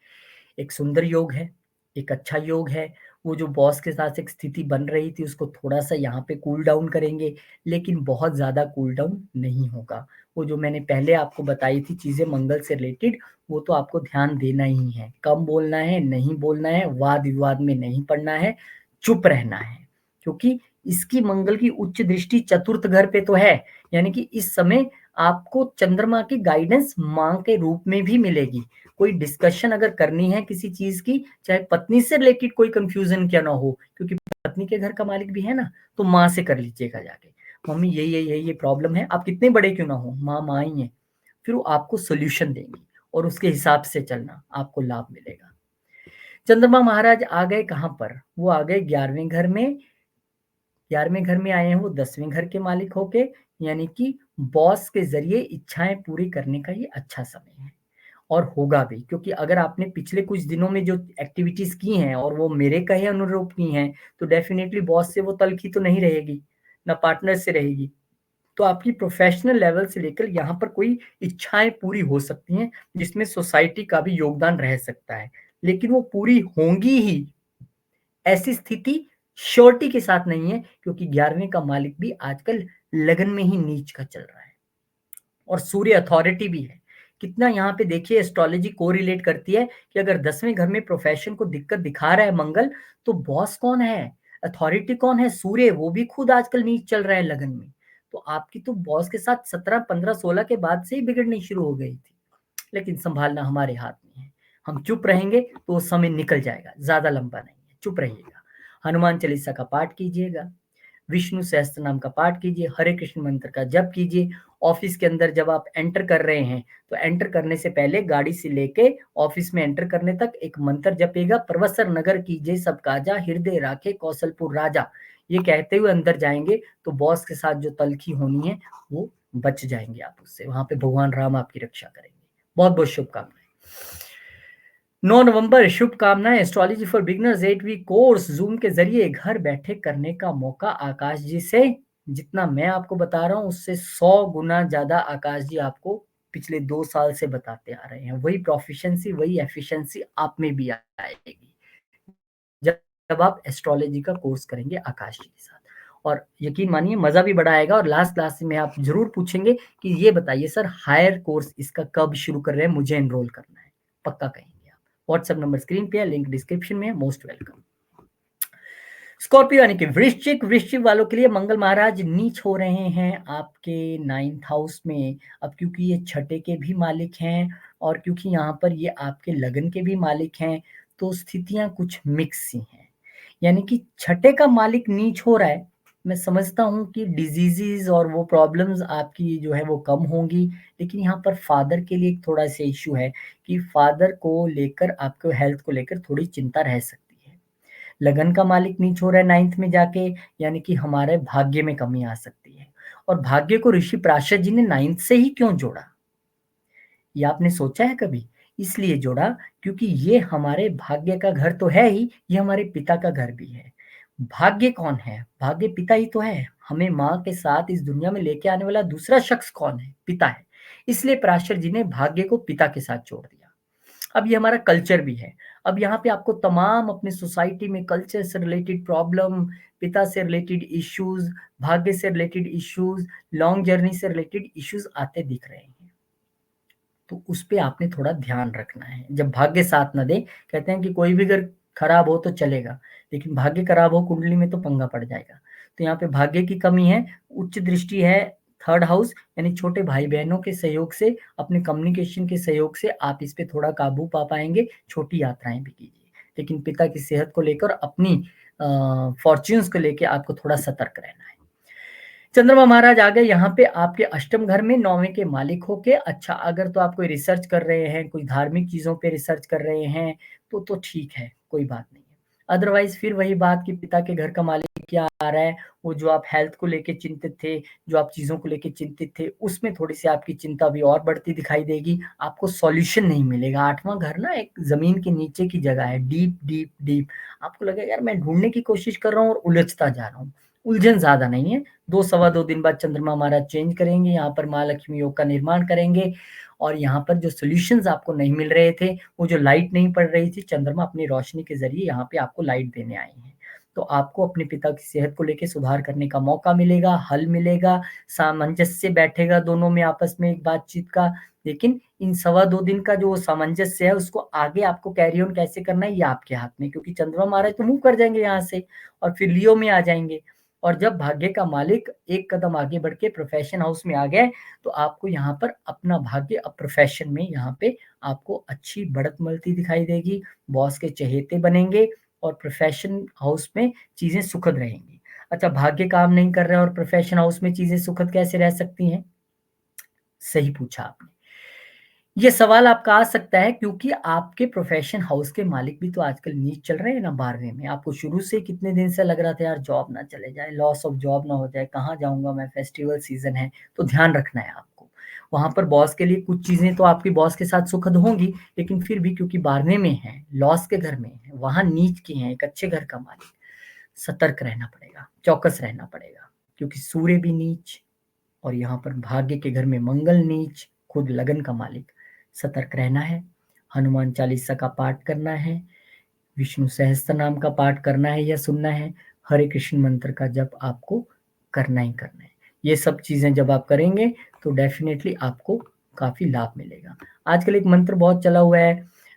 B: एक सुंदर योग है, एक अच्छा योग है। वो जो बॉस के साथ एक स्थिति बन रही थी, उसको थोड़ा-सा यहाँ पे कूल डाउन करेंगे, लेकिन बहुत ज़्यादा कूल डाउन नहीं होगा। वो जो मैंने पहले आपको बताई थी चीज़ें मंगल से रिलेटेड, वो तो आपको ध्यान देना ही है। कम बोलना है, नहीं बोलना है, वाद-विवाद में नहीं पड़ना है, चुप रहना है। क्योंकि इसकी मंगल की उच्च दृष्टि 4th घर पे तो है, यानी कि इस समय आपको चंद्रमा की गाइडेंस माँ के रूप में भी मिलेगी। कोई डिस्कशन अगर करनी है किसी चीज की, चाहे पत्नी से रिलेटेड कोई कंफ्यूजन क्या ना हो, क्योंकि पत्नी के घर का मालिक भी है ना, तो माँ से कर लीजिएगा जाके, मम्मी ये प्रॉब्लम है, आप कितने बड़े क्यों ना हो, माँ माँ ही है। फिर वो आपको सोल्यूशन देंगी और उसके हिसाब से चलना, आपको लाभ मिलेगा। चंद्रमा महाराज आ गए कहाँ पर? वो आ गए 11वें घर में। 11वें घर में आए हैं वो 10वें घर के मालिक होके, यानी कि बॉस के जरिए इच्छाएं पूरी करने का ये अच्छा समय है। और होगा भी, क्योंकि अगर आपने पिछले कुछ दिनों में जो एक्टिविटीज की हैं और वो मेरे कहे अनुरूप की हैं, तो डेफिनेटली बॉस से वो तलखी तो नहीं रहेगी, ना पार्टनर से रहेगी। तो आपकी प्रोफेशनल लेवल से लेकर यहाँ पर कोई इच्छाएं पूरी हो सकती हैं, जिसमें सोसाइटी का भी योगदान रह सकता है, लेकिन वो पूरी होंगी ही, ऐसी स्थिति श्योरिटी के साथ नहीं है, क्योंकि 11वें का मालिक भी आजकल लगन में ही नीच का चल रहा है और सूर्य अथॉरिटी भी है। कितना यहाँ पे देखिए एस्ट्रोलॉजी को रिलेट करती है कि अगर 10वें घर में प्रोफेशन को दिक्कत दिखा रहा है मंगल, तो बॉस कौन है, अथॉरिटी कौन है? सूर्य, वो भी खुद आजकल नीच चल रहा है लगन में। तो आपकी तो बॉस के साथ 17 15 16 के बाद से ही बिगड़नी शुरू हो गई थी, लेकिन संभालना हमारे हाथ में है। हम चुप रहेंगे तो वो समय निकल जाएगा, ज्यादा लंबा नहीं है, चुप रहिएगा। हनुमान चालीसा का पाठ कीजिएगा, विष्णु सहस्त्र नाम का पाठ कीजिए, हरे कृष्ण मंत्र का जप कीजिए। ऑफिस के अंदर जब आप एंटर कर रहे हैं तो एंटर करने से पहले गाड़ी से लेके ऑफिस में एंटर करने तक एक मंत्र जपेगा, प्रवसर नगर कीजिए सब काजा, हृदय राखे कौशलपुर राजा। ये कहते हुए अंदर जाएंगे तो बॉस के साथ जो तलखी होनी है वो बच जाएंगे आप उससे। वहां पे भगवान राम आपकी रक्षा करेंगे। बहुत बहुत शुभकामनाएं। 9 नवंबर शुभकामनाएं। Astrology for beginners 8 week course Zoom के जरिए घर बैठे करने का मौका आकाश जी से। जितना मैं आपको बता रहा हूं उससे 100 गुना ज्यादा आकाश जी आपको पिछले 2 साल से बताते आ रहे हैं। वही प्रोफिशिएंसी वही एफिशिएंसी आप में भी आएगी जब जब आप एस्ट्रोलॉजी का कोर्स करेंगे आकाश जी के साथ। और यकीन मानिए मजा भी बड़ा आएगा। और लास्ट क्लास में आप जरूर पूछेंगे कि ये बताइए सर हायर कोर्स इसका कब शुरू कर रहे हैं, मुझे एनरोल करना है। पक्का कहेंगे आप। व्हाट्सएप नंबर स्क्रीन पे है, लिंक डिस्क्रिप्शन में है। Most welcome. स्कॉर्पियो यानी कि वृश्चिक। वृश्चिक वालों के लिए मंगल महाराज नीच हो रहे हैं आपके 9th हाउस में। अब क्योंकि ये छठे के भी मालिक हैं और क्योंकि यहाँ पर ये आपके लगन के भी मालिक हैं तो स्थितियां कुछ मिक्स सी हैं। यानी कि छठे का मालिक नीच हो रहा है। मैं समझता हूँ कि डिजीजेज और वो प्रॉब्लम्स आपकी जो है वो कम होंगी। लेकिन यहाँ पर फादर के लिए एक थोड़ा सा इशू है कि फादर को लेकर आपको हेल्थ को लेकर थोड़ी चिंता रह सकती है। लगन का मालिक नीच हो रहा है 9th में जाके, यानी कि हमारे भाग्य में कमी आ सकती है। और भाग्य को ऋषि पराशर जी ने 9th से ही क्यों जोड़ा, ये आपने सोचा है कभी? इसलिए जोड़ा क्योंकि ये हमारे भाग्य का घर तो है ही, ये हमारे पिता का घर भी है। भाग्य कौन है? भाग्य पिता ही तो है। हमें माँ के साथ इस दुनिया में लेके आने वाला दूसरा शख्स कौन है? पिता है। इसलिए पराशर जी ने भाग्य को पिता के साथ जोड़ दिया। अब ये हमारा कल्चर भी है। अब यहाँ पे आपको तमाम अपने सोसाइटी में कल्चर से रिलेटेड प्रॉब्लम, पिता से रिलेटेड इश्यूज, भाग्य से रिलेटेड इश्यूज, लॉन्ग जर्नी से रिलेटेड इश्यूज आते दिख रहे हैं। तो उस पे आपने थोड़ा ध्यान रखना है। जब भाग्य साथ ना दे, कहते हैं कि कोई भी अगर खराब हो तो चलेगा, लेकिन भाग्य खराब हो कुंडली में तो पंगा पड़ जाएगा। तो यहाँ पे भाग्य की कमी है। उच्च दृष्टि है 3rd हाउस, यानी छोटे भाई बहनों के सहयोग से, अपने कम्युनिकेशन के सहयोग से आप इस पे थोड़ा काबू पा पाएंगे। छोटी यात्राएं भी कीजिए, लेकिन पिता की सेहत को लेकर, अपनी फॉर्च्यून्स को लेकर आपको थोड़ा सतर्क रहना है। चंद्रमा महाराज आ गए यहाँ पे आपके अष्टम घर में 9वें के मालिक होके। अच्छा, अगर तो आप कोई रिसर्च कर रहे हैं, कोई धार्मिक चीजों पे रिसर्च कर रहे हैं तो ठीक है, कोई बात नहीं है। अदरवाइज फिर वही बात कि पिता के घर का मालिक क्या आ रहा है, वो जो आप हेल्थ को लेके चिंतित थे, जो आप चीजों को लेके चिंतित थे, उसमें थोड़ी सी आपकी चिंता भी और बढ़ती दिखाई देगी। आपको सॉल्यूशन नहीं मिलेगा। 8वां घर ना एक जमीन के नीचे की जगह है, डीप डीप डीप। आपको लगेगा यार मैं ढूंढने की कोशिश कर रहा हूँ और उलझता जा रहा हूँ। उलझन ज्यादा नहीं है। 2 सवा 2 दिन बाद चंद्रमा महाराज चेंज करेंगे, यहाँ पर माँ लक्ष्मी योग का निर्माण करेंगे। और यहाँ पर जो सॉल्यूशंस आपको नहीं मिल रहे थे, वो जो लाइट नहीं पड़ रही थी, चंद्रमा अपनी रोशनी के जरिए यहाँ पे आपको लाइट देने आए हैं। तो आपको अपने पिता की सेहत को लेकर सुधार करने का मौका मिलेगा, हल मिलेगा, सामंजस्य बैठेगा दोनों में आपस में एक बातचीत का। लेकिन इन 2.25 दिन का जो सामंजस्य है उसको आगे आपको कैरी ऑन कैसे करना है ये आपके हाथ में, क्योंकि चंद्रमा महाराज तो मूव कर जाएंगे यहाँ से और फिर लियो में आ जाएंगे। और जब भाग्य का मालिक एक कदम आगे बढ़ के प्रोफेशन हाउस में आ गए तो आपको यहाँ पर अपना भाग्य, अब प्रोफेशन में यहाँ पे आपको अच्छी बढ़त मिलती दिखाई देगी। बॉस के चहेते बनेंगे और प्रोफेशन हाउस में चीजें सुखद रहेंगी। अच्छा, भाग्य काम नहीं कर रहा है और प्रोफेशन हाउस में चीजें सुखद कैसे रह सकती हैं? सही पूछा आपने। ये सवाल आपका आ सकता है क्योंकि आपके प्रोफेशन हाउस के मालिक भी तो आजकल नीच चल रहे हैं ना 12वें में। आपको शुरू से कितने दिन से लग रहा था यार जॉब ना चले जाए, लॉस ऑफ जॉब ना हो जाए, कहाँ जाऊंगा मैं, फेस्टिवल सीजन है। तो ध्यान रखना है आपको। वहां पर बॉस के लिए कुछ चीजें तो आपकी बॉस के साथ सुखद होंगी, लेकिन फिर भी क्योंकि 12वें में है, लॉस के घर में है, वहां नीच के हैं, एक अच्छे घर का मालिक, सतर्क रहना पड़ेगा, चौकस रहना पड़ेगा। क्योंकि सूर्य भी नीच और यहाँ पर भाग्य के घर में मंगल नीच, खुद लगन का मालिक। सतर्क रहना है। हनुमान चालीसा का पाठ करना है, विष्णु सहस्त्र नाम का पाठ करना है या सुनना है, हरे कृष्ण मंत्र का जप आपको करना ही करना है। ये सब चीजें जब आप करेंगे तो डेफिनेटली आपको काफी लाभ मिलेगा। आजकल एक मंत्र बहुत चला हुआ है,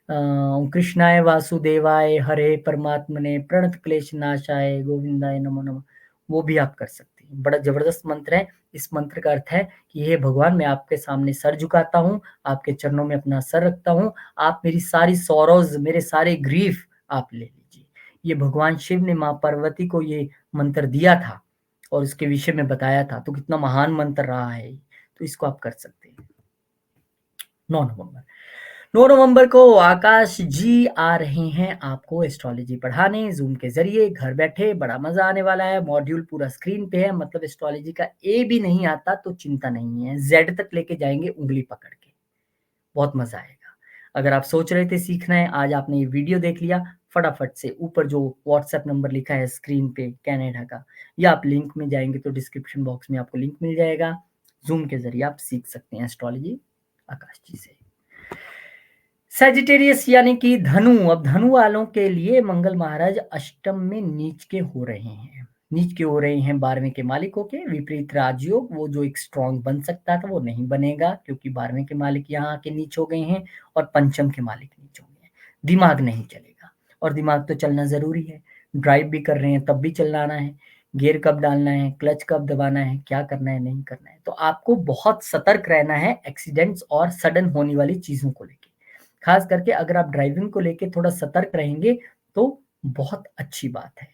B: कृष्णाय वासुदेवाय हरे परमात्मने प्रणत क्लेश नाशाय गोविंदाय नमो नमः। वो भी आप कर सकते हैं। बड़ा जबरदस्त मंत्र है। इस मंत्र का अर्थ है कि हे भगवान, मैं आपके सामने सर झुकाता हूँ, आपके चरणों में अपना सर रखता हूँ। आप मेरी सारी सॉरोज, मेरे सारे ग्रीफ आप ले लीजिए। ये भगवान शिव ने माँ पार्वती को ये मंत्र दिया था और उसके विषय में बताया था, तो कितना महान मंत्र रहा है। तो इसको आप कर सकते हैं। 9 नवंबर को आकाश जी आ रहे हैं आपको एस्ट्रोलॉजी पढ़ाने जूम के जरिए, घर बैठे। बड़ा मजा आने वाला है। मॉड्यूल पूरा स्क्रीन पे है, मतलब एस्ट्रोलॉजी का ए भी नहीं आता तो चिंता नहीं है, जेड तक लेके जाएंगे उंगली पकड़ के। बहुत मजा आएगा। अगर आप सोच रहे थे सीखना है, आज आपने ये वीडियो देख लिया, फटाफट से ऊपर जो व्हाट्सएप नंबर लिखा है स्क्रीन पे कनाडा का, या आप लिंक में जाएंगे तो डिस्क्रिप्शन बॉक्स में आपको लिंक मिल जाएगा। जूम के जरिए आप सीख सकते हैं एस्ट्रोलॉजी आकाश जी से। सेजिटेरियस यानी कि धनु, अब धनु वालों के लिए मंगल महाराज अष्टम में नीच के हो रहे हैं। नीच के हो रहे हैं 12वें के मालिक होके। विपरीत राजयोग, वो जो एक स्ट्रॉन्ग बन सकता था वो नहीं बनेगा, क्योंकि 12वें के मालिक यहाँ आके नीच हो गए हैं और पंचम के मालिक नीच हो गए हैं। दिमाग नहीं चलेगा, और दिमाग तो चलना जरूरी है। ड्राइव भी कर रहे हैं तब भी चलाना है, गियर कब डालना है, क्लच कब दबाना है, क्या करना है नहीं करना है। तो आपको बहुत सतर्क रहना है एक्सीडेंट्स और सडन होने वाली चीजों को लेकर। खास करके अगर आप ड्राइविंग को लेके थोड़ा सतर्क रहेंगे तो बहुत अच्छी बात है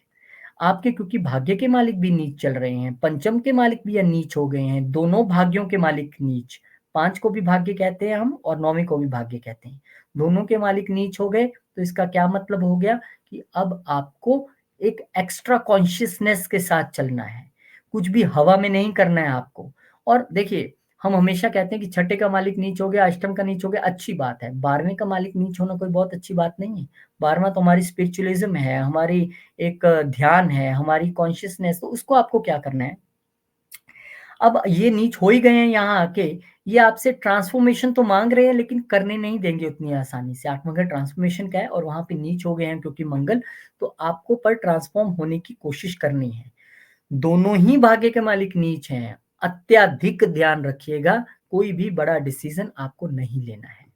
B: आपके, क्योंकि भाग्य के मालिक भी नीच चल रहे हैं, पंचम के मालिक भी नीच हो गए हैं, दोनों भाग्यों के मालिक नीच। 5 को भी भाग्य कहते हैं हम, और 9वीं को भी भाग्य कहते हैं। दोनों के मालिक नीच हो गए, तो इसका क्या मतलब हो गया कि अब आपको एक एक्स्ट्रा कॉन्शियसनेस के साथ चलना है, कुछ भी हवा में नहीं करना है आपको। और देखिए, हम हमेशा कहते हैं कि छठे का मालिक नीच हो गया, अष्टम का नीच हो गया, अच्छी बात है। 12वें का मालिक नीच होना कोई बहुत अच्छी बात नहीं है। 12वां तो हमारी स्पिरिचुअलिज्म है, हमारी एक ध्यान है, हमारी कॉन्शियसनेस, तो उसको आपको क्या करना है। अब ये नीच हो ही गए हैं यहाँ आके, ये आपसे ट्रांसफॉर्मेशन तो मांग रहे हैं लेकिन करने नहीं देंगे उतनी आसानी से। 8 मंगल ट्रांसफॉर्मेशन का है, और वहां पे नीच हो गए हैं क्योंकि मंगल, तो आपको पर ट्रांसफॉर्म होने की कोशिश करनी है। दोनों ही भाग्य के मालिक नीच हैं, अत्यधिक ध्यान रखिएगा, कोई भी बड़ा डिसीजन आपको नहीं लेना है।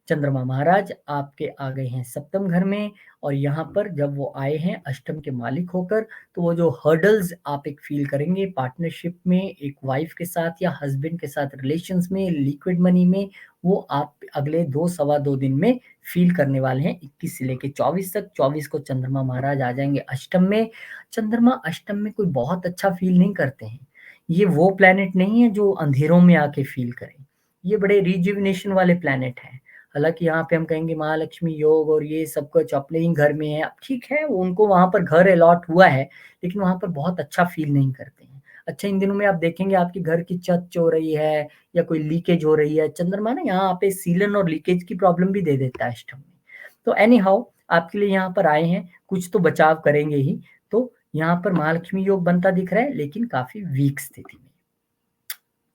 B: चंद्रमा महाराज आपके आ गए हैं सप्तम घर में, और यहाँ पर जब वो आए हैं अष्टम के मालिक होकर, तो वो जो हर्डल्स आप एक फील करेंगे पार्टनरशिप में, एक वाइफ के साथ या हस्बैंड के साथ रिलेशंस में, लिक्विड मनी में, वो आप अगले 2 सवा 2 दिन में फील करने वाले हैं। 21 से लेके 24 तक। 24 को चंद्रमा महाराज आ जाएंगे अष्टम में। चंद्रमा अष्टम में कोई बहुत अच्छा फील नहीं करते हैं, ये वो प्लेनेट नहीं है जो अंधेरों में आके फील करें, ये बड़े रिजुविनेशन वाले प्लेनेट हैं। हालांकि यहाँ पे हम कहेंगे महालक्ष्मी योग और ये सब कुछ अपने ही घर में है, अब ठीक है, उनको वहां पर घर अलॉट हुआ है, लेकिन वहां पर बहुत अच्छा फील नहीं करते हैं। अच्छा, इन दिनों में आप देखेंगे आपके घर की छत हो रही है या कोई लीकेज हो रही है, चंद्रमा ना यहाँ पे सीलन और लीकेज की प्रॉब्लम भी दे देता है अष्टम में। तो एनी हाउ, आपके लिए यहाँ पर आए हैं, कुछ तो बचाव करेंगे ही। तो यहाँ पर महालक्ष्मी योग बनता दिख रहा है, लेकिन काफी वीक स्थिति में।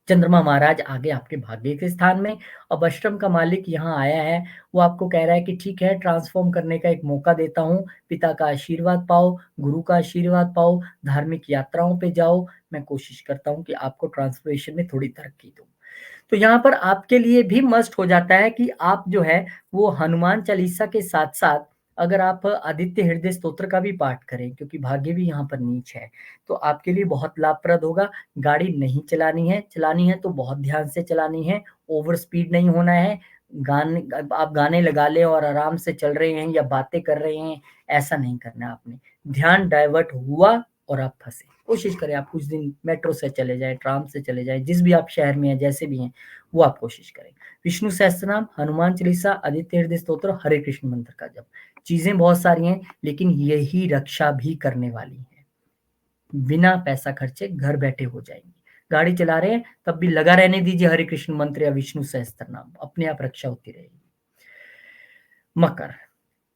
B: चंद्रमा महाराज आगे आपके भाग्य के स्थान में। अब अष्टम का मालिक यहाँ आया है, वो आपको कह रहा है कि ठीक है, ट्रांसफॉर्म करने का एक मौका देता हूँ, पिता का आशीर्वाद पाओ, गुरु का आशीर्वाद पाओ, धार्मिक यात्राओं पे जाओ, मैं कोशिश करता हूँ कि आपको ट्रांसफॉर्मेशन में थोड़ी तरक्की दूं। तो यहाँ पर आपके लिए भी मस्ट हो जाता है कि आप जो है वो हनुमान चालीसा के साथ साथ अगर आप आदित्य हृदय स्तोत्र का भी पाठ करें, क्योंकि भाग्य भी यहाँ पर नीच है, तो आपके लिए बहुत लाभप्रद होगा। गाड़ी नहीं चलानी है तो बहुत ध्यान से चलानी है, ओवर स्पीड नहीं होना है। गाने, आप गाने लगा ले और आराम से चल रहे हैं या बातें कर रहे हैं, ऐसा नहीं करना आपने। ध्यान डाइवर्ट हुआ और आप फंसे। कोशिश करें आप कुछ दिन मेट्रो से चले जाएं, ट्राम से चले जाएं, जिस भी आप शहर में हैं, जैसे भी हैं, वो आप कोशिश करें। विष्णु सहस्त्रनाम, हनुमान चालीसा, आदित्य हृदय स्तोत्र, हरे कृष्ण मंत्र का जप। चीजें बहुत सारी हैं, लेकिन यही रक्षा भी करने वाली है। बिना पैसा खर्चे घर बैठे हो जाएंगी। गाड़ी चला रहे हैं तब भी लगा रहने दीजिए हरे कृष्ण मंत्र या विष्णु सहस्त्रनाम, अपने आप रक्षा होती रहेगी। मकर,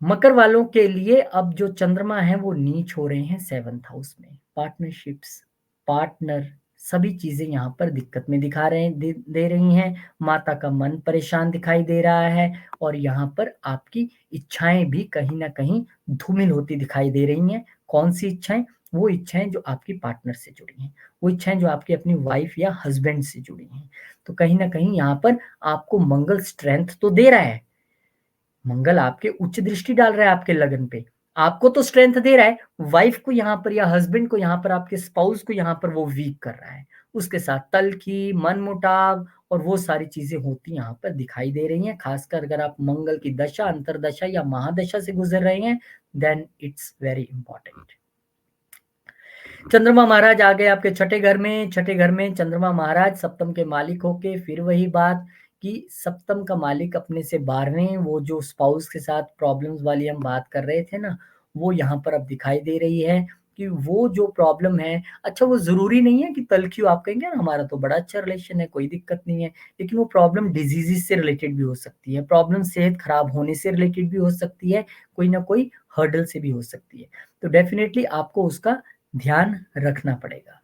B: मकर वालों के लिए अब जो चंद्रमा है वो नीच हो रहे हैं 7th हाउस में। पार्टनरशिप्स, पार्टनर, सभी चीजें यहाँ पर दिक्कत में दिखा रहे हैं, दे रही हैं। माता का मन परेशान दिखाई दे रहा है, और यहाँ पर आपकी इच्छाएं भी कहीं ना कहीं धूमिल होती दिखाई दे रही हैं। कौन सी इच्छाएं? वो इच्छाएं जो आपकी पार्टनर से जुड़ी हैं, वो इच्छाएं जो आपकी अपनी वाइफ या हस्बैंड से जुड़ी हैं। तो कहीं ना कहीं यहाँ पर आपको मंगल स्ट्रेंथ तो दे रहा है, मंगल आपके उच्च दृष्टि डाल रहा है आपके लगन पे, आपको तो स्ट्रेंथ दे रहा है, वाइफ को यहाँ पर या हस्बैंड को यहाँ पर, आपके स्पाउस को यहाँ पर वो वीक कर रहा है। उसके साथ तल्खी, मनमुटाव और वो सारी चीजें होती यहाँ पर दिखाई दे रही हैं। खासकर अगर आप मंगल की दशा, अंतरदशा या महादशा से गुजर रहे हैं, देन इट्स वेरी इंपॉर्टेंट। चंद्रमा महाराज आ गए आपके छठे घर में। छठे घर में चंद्रमा महाराज सप्तम के मालिक होके, फिर वही बात कि सप्तम का मालिक अपने से 12वें, वो जो स्पाउस के साथ प्रॉब्लम्स वाली हम बात कर रहे थे ना, वो यहाँ पर अब दिखाई दे रही है कि वो जो प्रॉब्लम है, अच्छा वो ज़रूरी नहीं है कि तलख्यू, आप कहेंगे ना हमारा तो बड़ा अच्छा रिलेशन है, कोई दिक्कत नहीं है, लेकिन वो प्रॉब्लम डिजीज़ेज़ से रिलेटेड भी हो सकती है, प्रॉब्लम सेहत खराब होने से रिलेटेड भी हो सकती है, कोई ना कोई हर्डल से भी हो सकती है। तो डेफ़िनेटली आपको उसका ध्यान रखना पड़ेगा।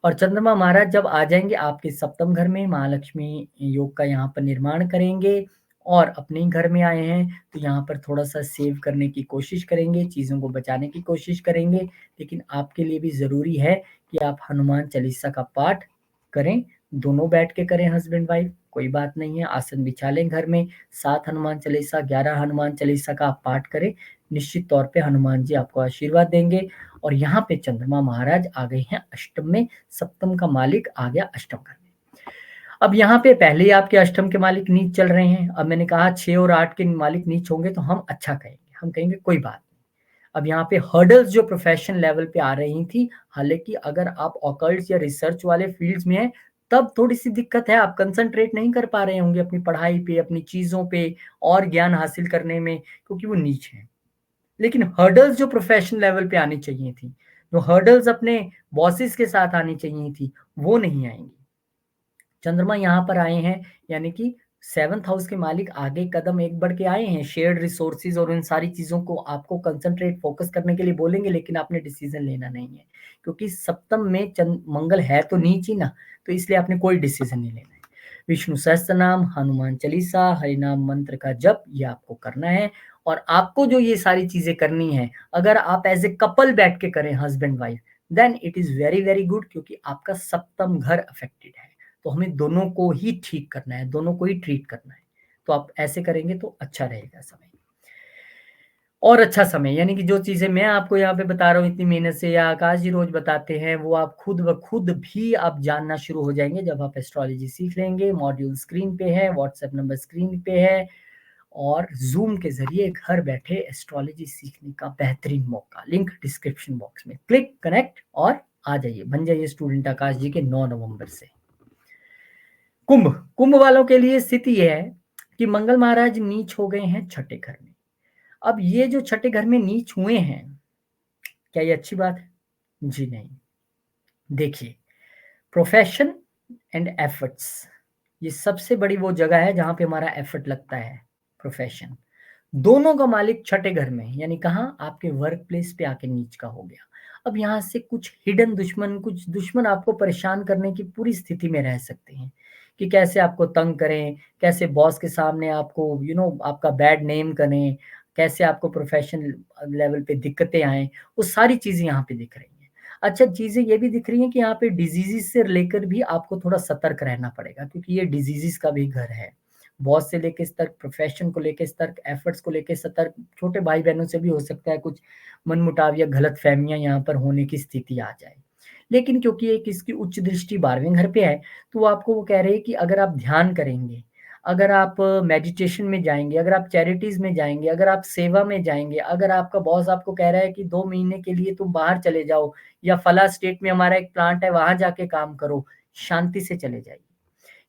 B: और चंद्रमा महाराज जब आ जाएँगे आपके सप्तम घर में, महालक्ष्मी योग का यहाँ पर निर्माण करेंगे और अपने ही घर में आए हैं, तो यहाँ पर थोड़ा-सा सेव करने की कोशिश करेंगे, चीज़ों को बचाने की कोशिश करेंगे। लेकिन आपके लिए भी ज़रूरी है कि आप हनुमान चालीसा का पाठ करें, दोनों बैठ के करें हस्बैंड-वाइफ, कोई बात नहीं है, आसन बिछा लें घर में, 7 हनुमान चालीसा, 11 हनुमान चालीसा का आप पाठ करें, निश्चित तौर पे हनुमान जी आपको आशीर्वाद देंगे। और यहाँ पे चंद्रमा महाराज आ गए हैं अष्टम में, सप्तम का मालिक आ गया अष्टम घर में। अब यहाँ पे पहले ही आपके अष्टम के मालिक नीच चल रहे हैं। अब मैंने कहा 6 और 8 के मालिक नीच होंगे तो हम अच्छा कहेंगे, हम कहेंगे कोई बात नहीं। अब यहाँ पे हर्डल्स जो प्रोफेशन लेवल पे आ रही थी, हालाँकि अगर आप ऑकल्ट्स या रिसर्च वाले फील्ड्स में हैं, तब थोड़ी-सी दिक्कत है, आप कंसंट्रेट नहीं कर पा रहे होंगे अपनी पढ़ाई पे, अपनी चीज़ों पे और ज्ञान हासिल करने में, क्योंकि वो नीच हैं। लेकिन हर्डल्स जो प्रोफेशनल लेवल पे आनी चाहिए थी, जो हर्डल्स अपने बॉसेस के साथ आनी चाहिए थी, वो नहीं आएँगी। चंद्रमा यहाँ पर आए हैं, यानी कि 7th हाउस के मालिक आगे कदम एक बढ़ के आए हैं, शेयर्ड रिसोर्सेज और इन सारी चीज़ों को आपको कंसंट्रेट फोकस करने के लिए बोलेंगे, लेकिन आपने डिसीजन लेना नहीं है। क्योंकि सप्तम में मंगल है तो नीच ही ना, तो इसलिए आपने कोई डिसीजन नहीं लेना है। विष्णु सहस्त्रनाम, हनुमान चालीसा, हरिनाम मंत्र का जप, ये आपको करना है। और आपको जो ये सारी चीज़ें करनी है, अगर आप एज़ ए कपल बैठ के करें husband wife, then it is very, very good, क्योंकि आपका सप्तम घर अफेक्टेड है। तो हमें दोनों को ही ठीक करना है, दोनों को ही ट्रीट करना है। तो आप ऐसे करेंगे तो अच्छा रहेगा समय। और अच्छा समय, यानी कि जो चीज़ें मैं आपको यहाँ पे बता रहा हूँ इतनी मेहनत से, या आकाश जी रोज़ बताते हैं, वो आप खुद ब खुद भी आप जानना शुरू हो जाएँगे जब आप एस्ट्रोलॉजी सीख लेंगे। मॉड्यूल स्क्रीन पे है, व्हाट्सएप नंबर स्क्रीन पे है, और ज़ूम के ज़रिए घर बैठे एस्ट्रोलॉजी सीखने का बेहतरीन मौका। लिंक डिस्क्रिप्शन बॉक्स में, क्लिक, कनेक्ट और आ जाइए, बन जाइए स्टूडेंट आकाश जी के 9 नवंबर से। कुंभ, कुंभ वालों के लिए स्थिति ये है कि मंगल महाराज नीच हो गए हैं छठे घर में। अब ये जो छठे घर में नीच हुए हैं, क्या ये अच्छी बात है? जी नहीं। देखिए, प्रोफेशन एंड एफर्ट्स, ये सबसे बड़ी वो जगह है जहाँ पे हमारा एफर्ट लगता है, प्रोफेशन। दोनों का मालिक छठे घर में, यानी कहाँ? आपके वर्क प्लेस पे आके नीच का हो गया। अब यहाँ से कुछ हिडन दुश्मन, कुछ दुश्मन आपको परेशान करने की पूरी स्थिति में रह सकते हैं, कि कैसे आपको तंग करें, कैसे बॉस के सामने आपको आपका बैड नेम करें, कैसे आपको प्रोफेशनल लेवल पे दिक्कतें आएँ, वो सारी चीज़ें यहाँ पे दिख रही हैं। अच्छा, चीज़ें ये भी दिख रही हैं कि यहाँ पे डिजीज़ेज़ से लेकर भी आपको थोड़ा सतर्क रहना पड़ेगा, क्योंकि ये डिजीज़ेज़ का भी घर है। बॉस से लेके सतर्क, प्रोफेशन को लेके सतर्क, एफर्ट्स को लेके सतर्क, छोटे भाई-बहनों से भी हो सकता है कुछ मनमुटाव या गलतफ़हमियाँ यहाँ पर होने की स्थिति आ जाए। लेकिन क्योंकि एक इसकी उच्च दृष्टि 12वें घर पे है, तो वो आपको वो कह रहे हैं कि अगर आप ध्यान करेंगे, अगर आप मेडिटेशन में जाएँगे, अगर आप चैरिटीज़ में जाएँगे, अगर आप सेवा में जाएँगे, अगर आपका बॉस आपको कह रहा है कि 2 महीने के लिए तुम बाहर चले जाओ, या फला स्टेट में हमारा एक प्लांट है, वहाँ जाके काम करो, शांति से चले जाइए।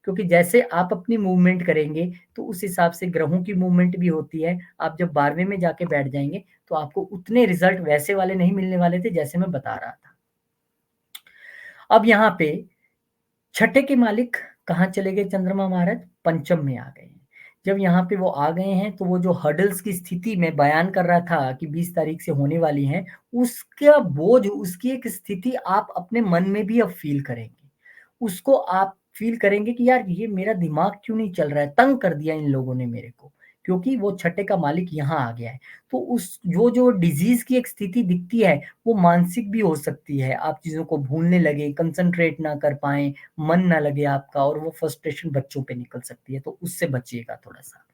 B: क्योंकि जैसे आप अपनी मूवमेंट करेंगे, तो उस हिसाब से ग्रहों की मूवमेंट भी होती है। आप जब 12वें में जाके बैठ जाएँगे, तो आपको उतने रिज़ल्ट वैसे वाले नहीं मिलने वाले थे, जैसे मैं बता रहा था। अब यहाँ पे छठे के मालिक कहाँ चले गए चंद्रमा महाराज? पंचम में आ गए हैं। जब यहाँ पे वो आ गए हैं, तो वो जो हर्डल्स की स्थिति मैं बयान कर रहा था कि 20 तारीख से होने वाली हैं, उसका बोझ, उसकी एक स्थिति आप अपने मन में भी अब फ़ील करेंगे। उसको आप फ़ील करेंगे कि यार ये मेरा दिमाग क्यों नहीं चल रहा है, तंग कर दिया इन लोगों ने मेरे को, क्योंकि वो छठे का मालिक यहाँ आ गया है। तो उस वो जो डिज़ीज़ की एक स्थिति दिखती है, वो मानसिक भी हो सकती है। आप चीज़ों को भूलने लगे, कंसंट्रेट ना कर पाएँ, मन ना लगे आपका, और वो फ्रस्ट्रेशन बच्चों पे निकल सकती है, तो उससे बचिएगा थोड़ा-सा।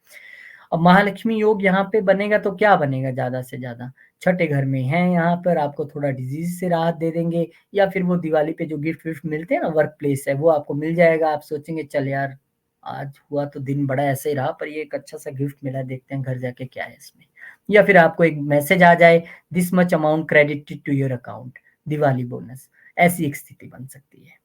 B: अब महालक्ष्मी योग यहाँ पे बनेगा तो क्या बनेगा ज़्यादा से ज़्यादा? छठे घर में हैं यहाँ पर, आपको थोड़ा डिज़ीज़ से राहत दे देंगे, या फिर वो दिवाली पे जो गिफ्ट-विफ्ट मिलते हैं ना, वर्क प्लेस है, वो आपको मिल जाएगा। आप सोचेंगे चल यार, आज हुआ तो दिन बड़ा ऐसे ही रहा, पर ये एक अच्छा-सा गिफ्ट मिला, देखते हैं घर जाके क्या है इसमें। या फिर आपको एक मैसेज आ जाए, this much amount credited to your account, Diwali bonus, ऐसी एक स्थिति बन सकती है।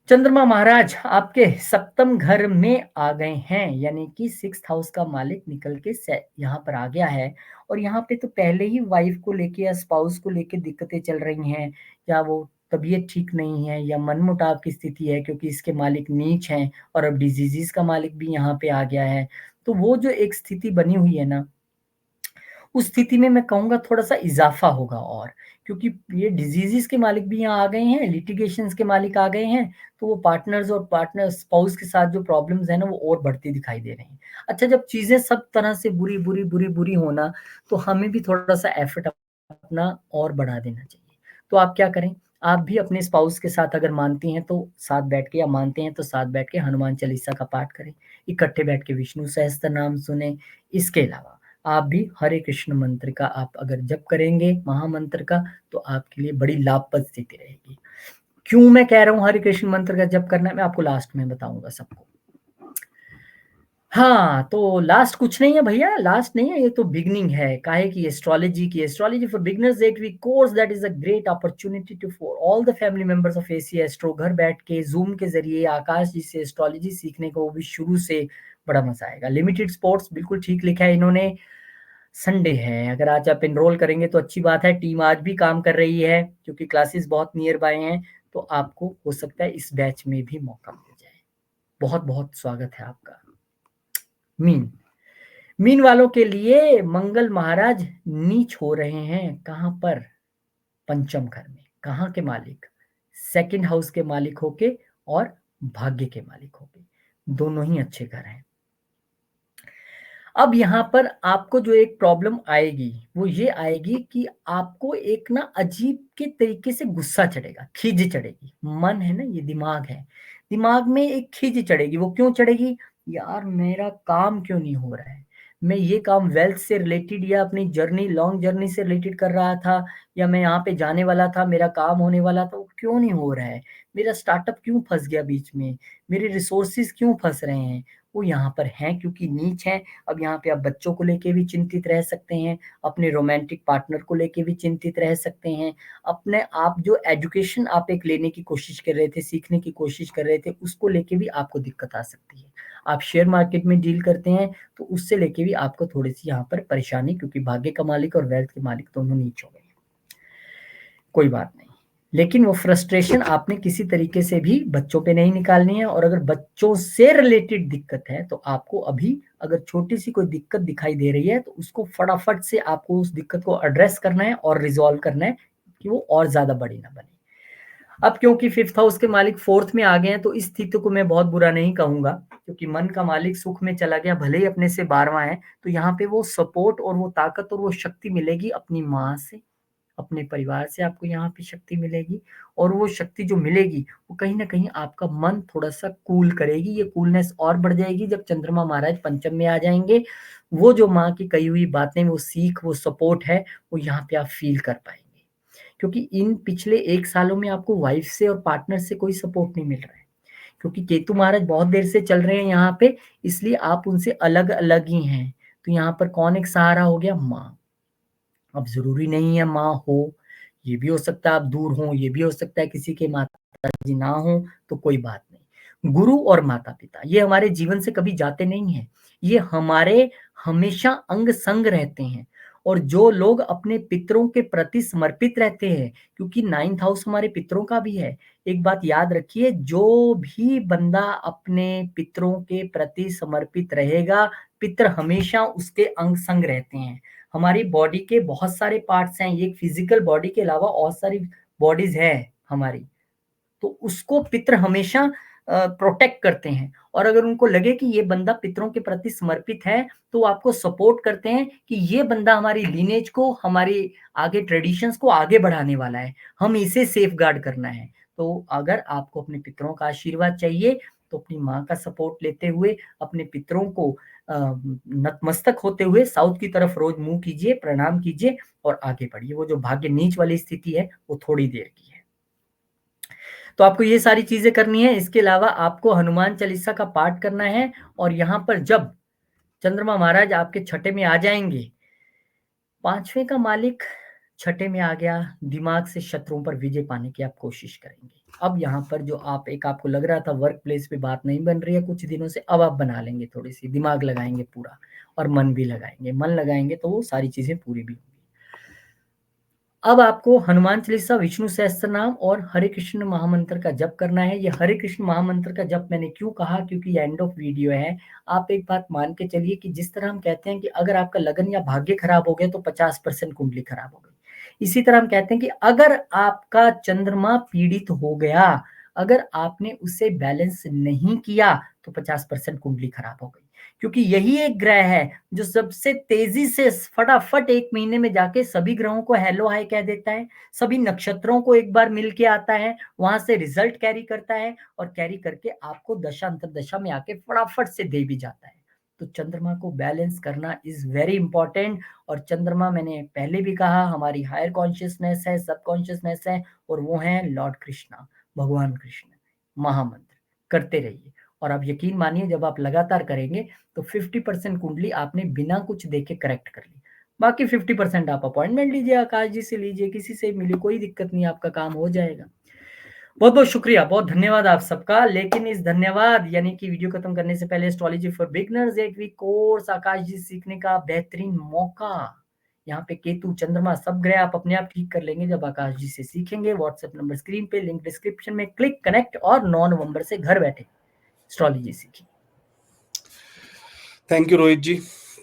B: चंद्रमा महाराज आपके सप्तम घर में आ गए हैं, यानी कि 6th हाउस का मालिक निकल के यहाँ पर आ गया है। और यहाँ पे तो पहले ही वाइफ को लेके या स्पाउस को लेके दिक्कतें चल रही हैं, या वो तबीयत ठीक नहीं है, या मनमुटाव की स्थिति है, क्योंकि इसके मालिक नीच हैं और अब डिजीजेस का मालिक भी यहाँ पे आ गया है। तो वो जो एक स्थिति बनी हुई है ना, उस स्थिति में मैं कहूँगा थोड़ा-सा इज़ाफ़ा होगा, और क्योंकि ये डिजीज़ेज़ के मालिक भी यहाँ आ गए हैं, लिटिगेशंस के मालिक आ गए हैं, तो वो पार्टनर्स और पार्टनर स्पाउस के साथ जो प्रॉब्लम्स हैं ना, वो और बढ़ती दिखाई दे रही हैं। अच्छा, जब चीज़ें सब तरह से बुरी हो ना, तो हमें भी थोड़ा-सा एफ़र्ट अपना और बढ़ा देना चाहिए। तो आप क्या करें, आप भी अपने स्पाउस के साथ अगर मानती हैं तो साथ बैठ के, या मानते हैं तो साथ बैठ के हनुमान चालीसा का पाठ करें, इकट्ठे बैठ के विष्णु सहस्त्रनाम सुनें। इसके अलावा आप भी हरे कृष्ण मंत्र का आप अगर जप करेंगे, महामंत्र का, तो आपके लिए बड़ी लाभप्रद स्थिति रहेगी। क्यों मैं कह रहा हूँ हरे कृष्ण मंत्र का जप करना है, मैं आपको लास्ट में बताऊँगा सबको। हाँ, तो लास्ट कुछ नहीं है भैया, लास्ट नहीं है, ये तो बिगिनिंग है। काहे की astrology for beginners 8 week course that is a great opportunity to for all the family members of AC Astro. घर बैठ के ज़ूम के ज़रिए आकाश जी से एस्ट्रोलॉजी सीखने को, वो भी शुरू से, बड़ा मज़ा आएगा। लिमिटेड स्पॉट्स, बिल्कुल ठीक लिखा है इन्होंने। संडे है, अगर आज आप एनरोल करेंगे तो अच्छी बात है। टीम आज भी काम कर रही है, क्योंकि क्लासेस बहुत नियर बाय हैं, तो आपको हो सकता है इस बैच में भी मौका मिल जाए। बहुत-बहुत स्वागत है आपका। मीन मीन वालों के लिए मंगल महाराज नीच हो रहे हैं, कहाँ पर? पंचम घर में। कहाँ के मालिक? सेकंड हाउस के मालिक होके और भाग्य के मालिक होके, दोनों ही अच्छे घर हैं। अब यहाँ पर आपको जो एक प्रॉब्लम आएगी, वो ये आएगी कि आपको एक ना अजीब के तरीके से गुस्सा चढ़ेगा, खीज चढ़ेगी। मन है ना, ये दिमाग है, दिमाग में एक खीज चढ़ेगी। वो क्यों चढ़ेगी? यार मेरा काम क्यों नहीं हो रहा है? मैं ये काम वेल्थ से रिलेटेड या अपनी जर्नी, लॉन्ग जर्नी से रिलेटेड कर रहा था, या मैं यहाँ पे जाने वाला था, मेरा काम होने वाला था, वो क्यों नहीं हो रहा है? मेरा स्टार्टअप क्यों फँस गया बीच में? मेरे रिसोर्सेज़ क्यों फँस रहे हैं? वो यहाँ पर हैं क्योंकि नीच हैं। अब यहाँ पे आप बच्चों को लेके भी चिंतित रह सकते हैं, अपने रोमांटिक पार्टनर को लेके भी चिंतित रह सकते हैं, अपने आप जो एजुकेशन आप एक लेने की कोशिश कर रहे थे, सीखने की कोशिश कर रहे थे, उसको लेके भी आपको दिक्कत आ सकती है। आप शेयर मार्केट में डील करते हैं, तो उससे लेके भी आपको थोड़ी-सी यहाँ पर परेशानी, क्योंकि भाग्य का मालिक और वेल्थ के मालिक दोनों नीच हो गए हैं। कोई बात नहीं। लेकिन वो फ्रस्ट्रेशन आपने किसी तरीके से भी बच्चों पे नहीं निकालनी है, और अगर बच्चों से रिलेटेड दिक्कत है, तो आपको अभी अगर छोटी-सी कोई दिक्कत दिखाई दे रही है, तो उसको फटाफट से आपको उस दिक्कत को एड्रेस करना है और रिज़ॉल्व करना है, कि वो और ज़्यादा बड़ी ना बने। अब क्योंकि 5th हाउस के मालिक 4th में आ गए हैं, तो इस स्थिति को मैं बहुत बुरा नहीं कहूँगा, क्योंकि मन का मालिक सुख में चला गया, भले ही अपने से 12वाँ है, तो यहाँ पे वो सपोर्ट और वो ताकत और वो शक्ति मिलेगी अपनी माँ से, अपने परिवार से आपको यहाँ पे शक्ति मिलेगी, और वो शक्ति जो मिलेगी, वो कहीं न कहीं आपका मन थोड़ा-सा कूल करेगी। ये कूलनेस और बढ़ जाएगी जब चंद्रमा महाराज पंचम में आ जाएँगे। वो जो माँ की कही हुई बातें, वो सीख, वो सपोर्ट है, वो यहाँ पे आप फ़ील कर पाएँगे। क्योंकि इन पिछले 1 सालों में आपको वाइफ से और पार्टनर से कोई सपोर्ट नहीं मिल रहा है। क्योंकि केतु महाराज बहुत देर से चल रहे हैं यहाँ पे, इसलिए आप उनसे अलग-अलग ही हैं। तो यहाँ पर कौन एक सहारा हो गया? माँ। अब ज़रूरी नहीं है माँ हो, ये भी हो सकता है आप दूर हों, ये भी हो सकता है किसी के माताजी ना हों, तो कोई बात नहीं। गुरु और माता-पिता ये हमारे जीवन से कभी जाते नहीं हैं, ये हमारे हमेशा अंग-संग रहते हैं। और जो लोग अपने पितरों के प्रति समर्पित रहते हैं, क्योंकि 9th हाउस हमारे पितरों का भी है। एक बात याद रखिए, जो भी बंदा अपने पितरों के प्रति समर्पित रहेगा, पितर हमेशा उसके अंग-संग रहते हैं। हमारी बॉडी के बहुत सारे पार्ट्स हैं, ये फिजिकल बॉडी के अलावा और सारी बॉडीज़ हैं हमारी, तो उसको पितर हमेशा प्रोटेक्ट करते हैं, और अगर उनको लगे कि ये बंदा पितरों के प्रति समर्पित है, तो वो आपको सपोर्ट करते हैं कि ये बंदा हमारी लिनेज को, हमारे आगे ट्रेडिशंस को आगे बढ़ाने वाला है, हम इसे सेफगार्ड करना है। तो अगर आपको अपने पितरों का आशीर्वाद चाहिए, तो अपनी माँ का सपोर्ट लेते हुए, अपने पितरों को नतमस्तक होते हुए साउथ की तरफ रोज़ मुँह कीजिए, प्रणाम कीजिए और आगे बढ़िए। वो जो भाग्य नीच वाली स्थिति है, वो थोड़ी देर की है। तो आपको ये सारी चीज़ें करनी है, इसके अलावा आपको हनुमान चालीसा का पाठ करना है, और यहाँ पर जब चंद्रमा महाराज आपके छठे में आ जाएँगे, 5वें का मालिक छठे में आ गया दिमाग से शत्रुओं पर विजय पाने की आप कोशिश करेंगे। अब यहाँ पर जो आपको लग रहा था वर्क प्लेस पे बात नहीं बन रही है कुछ दिनों से, अब आप बना लेंगे, थोड़ी-सी दिमाग लगाएँगे पूरा और मन भी लगाएँगे। मन लगाएँगे तो वो सारी चीज़ें पूरी भी होंगी। अब आपको हनुमान चालीसा, विष्णु सहस्त्रनाम और हरे कृष्ण महामंत्र का जप करना है। ये हरे कृष्ण महामंत्र का जप मैंने क्यों कहा, क्योंकि ये एंड ऑफ वीडियो है। आप एक बात मान के चलिए कि जिस तरह हम कहते हैं कि अगर आपका लगन या भाग्य खराब हो गया तो 50% कुंडली खराब हो गई। इसी तरह हम कहते हैं कि अगर आपका चंद्रमा पीड़ित हो गया, अगर आपने उसे बैलेंस नहीं किया तो 50% कुंडली खराब हो गई। क्योंकि यही एक ग्रह है जो सबसे तेजी से फटाफट 1 महीने में जाके सभी ग्रहों को हेलो हाय कह देता है, सभी नक्षत्रों को एक बार मिल के आता है, वहां से रिजल्ट कैरी करता है और कैरी करके आपको दशा अंतरदशा में आके फटाफट से दे भी जाता है। तो चंद्रमा को बैलेंस करना इज वेरी इंपॉर्टेंट। और चंद्रमा मैंने पहले भी कहा हमारी हायर कॉन्शियसनेस है, सब कॉन्शियसनेस है, और वो है लॉर्ड कृष्णा, भगवान कृष्ण। महामंत्र करते रहिए और आप यकीन मानिए जब आप लगातार करेंगे तो 50% कुंडली आपने बिना कुछ देखे करेक्ट कर ली। बाकी 50% आप अपॉइंटमेंट लीजिए, आकाश जी से लीजिए, किसी से मिलिए, कोई दिक्कत नहीं, आपका काम हो जाएगा। बहुत बहुत शुक्रिया, बहुत धन्यवाद आप सबका। लेकिन इस धन्यवाद यानी कि वीडियो खत्म करने से पहले astrology for beginners 8 week course Aakash ji सीखने का बेहतरीन मौका। यहाँ पे केतु चंद्रमा सब ग्रह आप अपने आप ठीक कर लेंगे जब आकाश जी से सीखेंगे। व्हाट्सएप नंबर स्क्रीन पे, लिंक डिस्क्रिप्शन में, क्लिक कनेक्ट और 9 नवंबर से घर बैठे एस्ट्रोलॉजी सीखिए।
A: थैंक यू रोहित जी,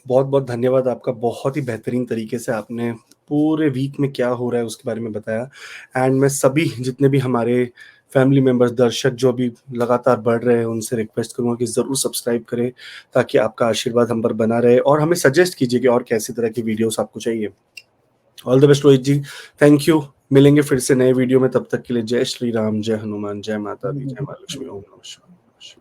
A: बहुत बहुत धन्यवाद आपका। बहुत ही बेहतरीन तरीके से आपने पूरे वीक में क्या हो रहा है उसके बारे में बताया। एंड मैं सभी जितने भी हमारे फैमिली मेंबर्स, दर्शक जो अभी लगातार बढ़ रहे हैं, उनसे रिक्वेस्ट करूंगा कि ज़रूर सब्सक्राइब करें ताकि आपका आशीर्वाद हम पर बना रहे, और हमें सजेस्ट कीजिए कि और कैसी तरह की वीडियोस आपको चाहिए। All the best Rohit ji, thank you. मिलेंगे फिर से नए वीडियो में, तब तक के लिए जय श्री राम, जय हनुमान, जय माता दी, जय माँ लक्ष्मी, ओम नमः शिवाय।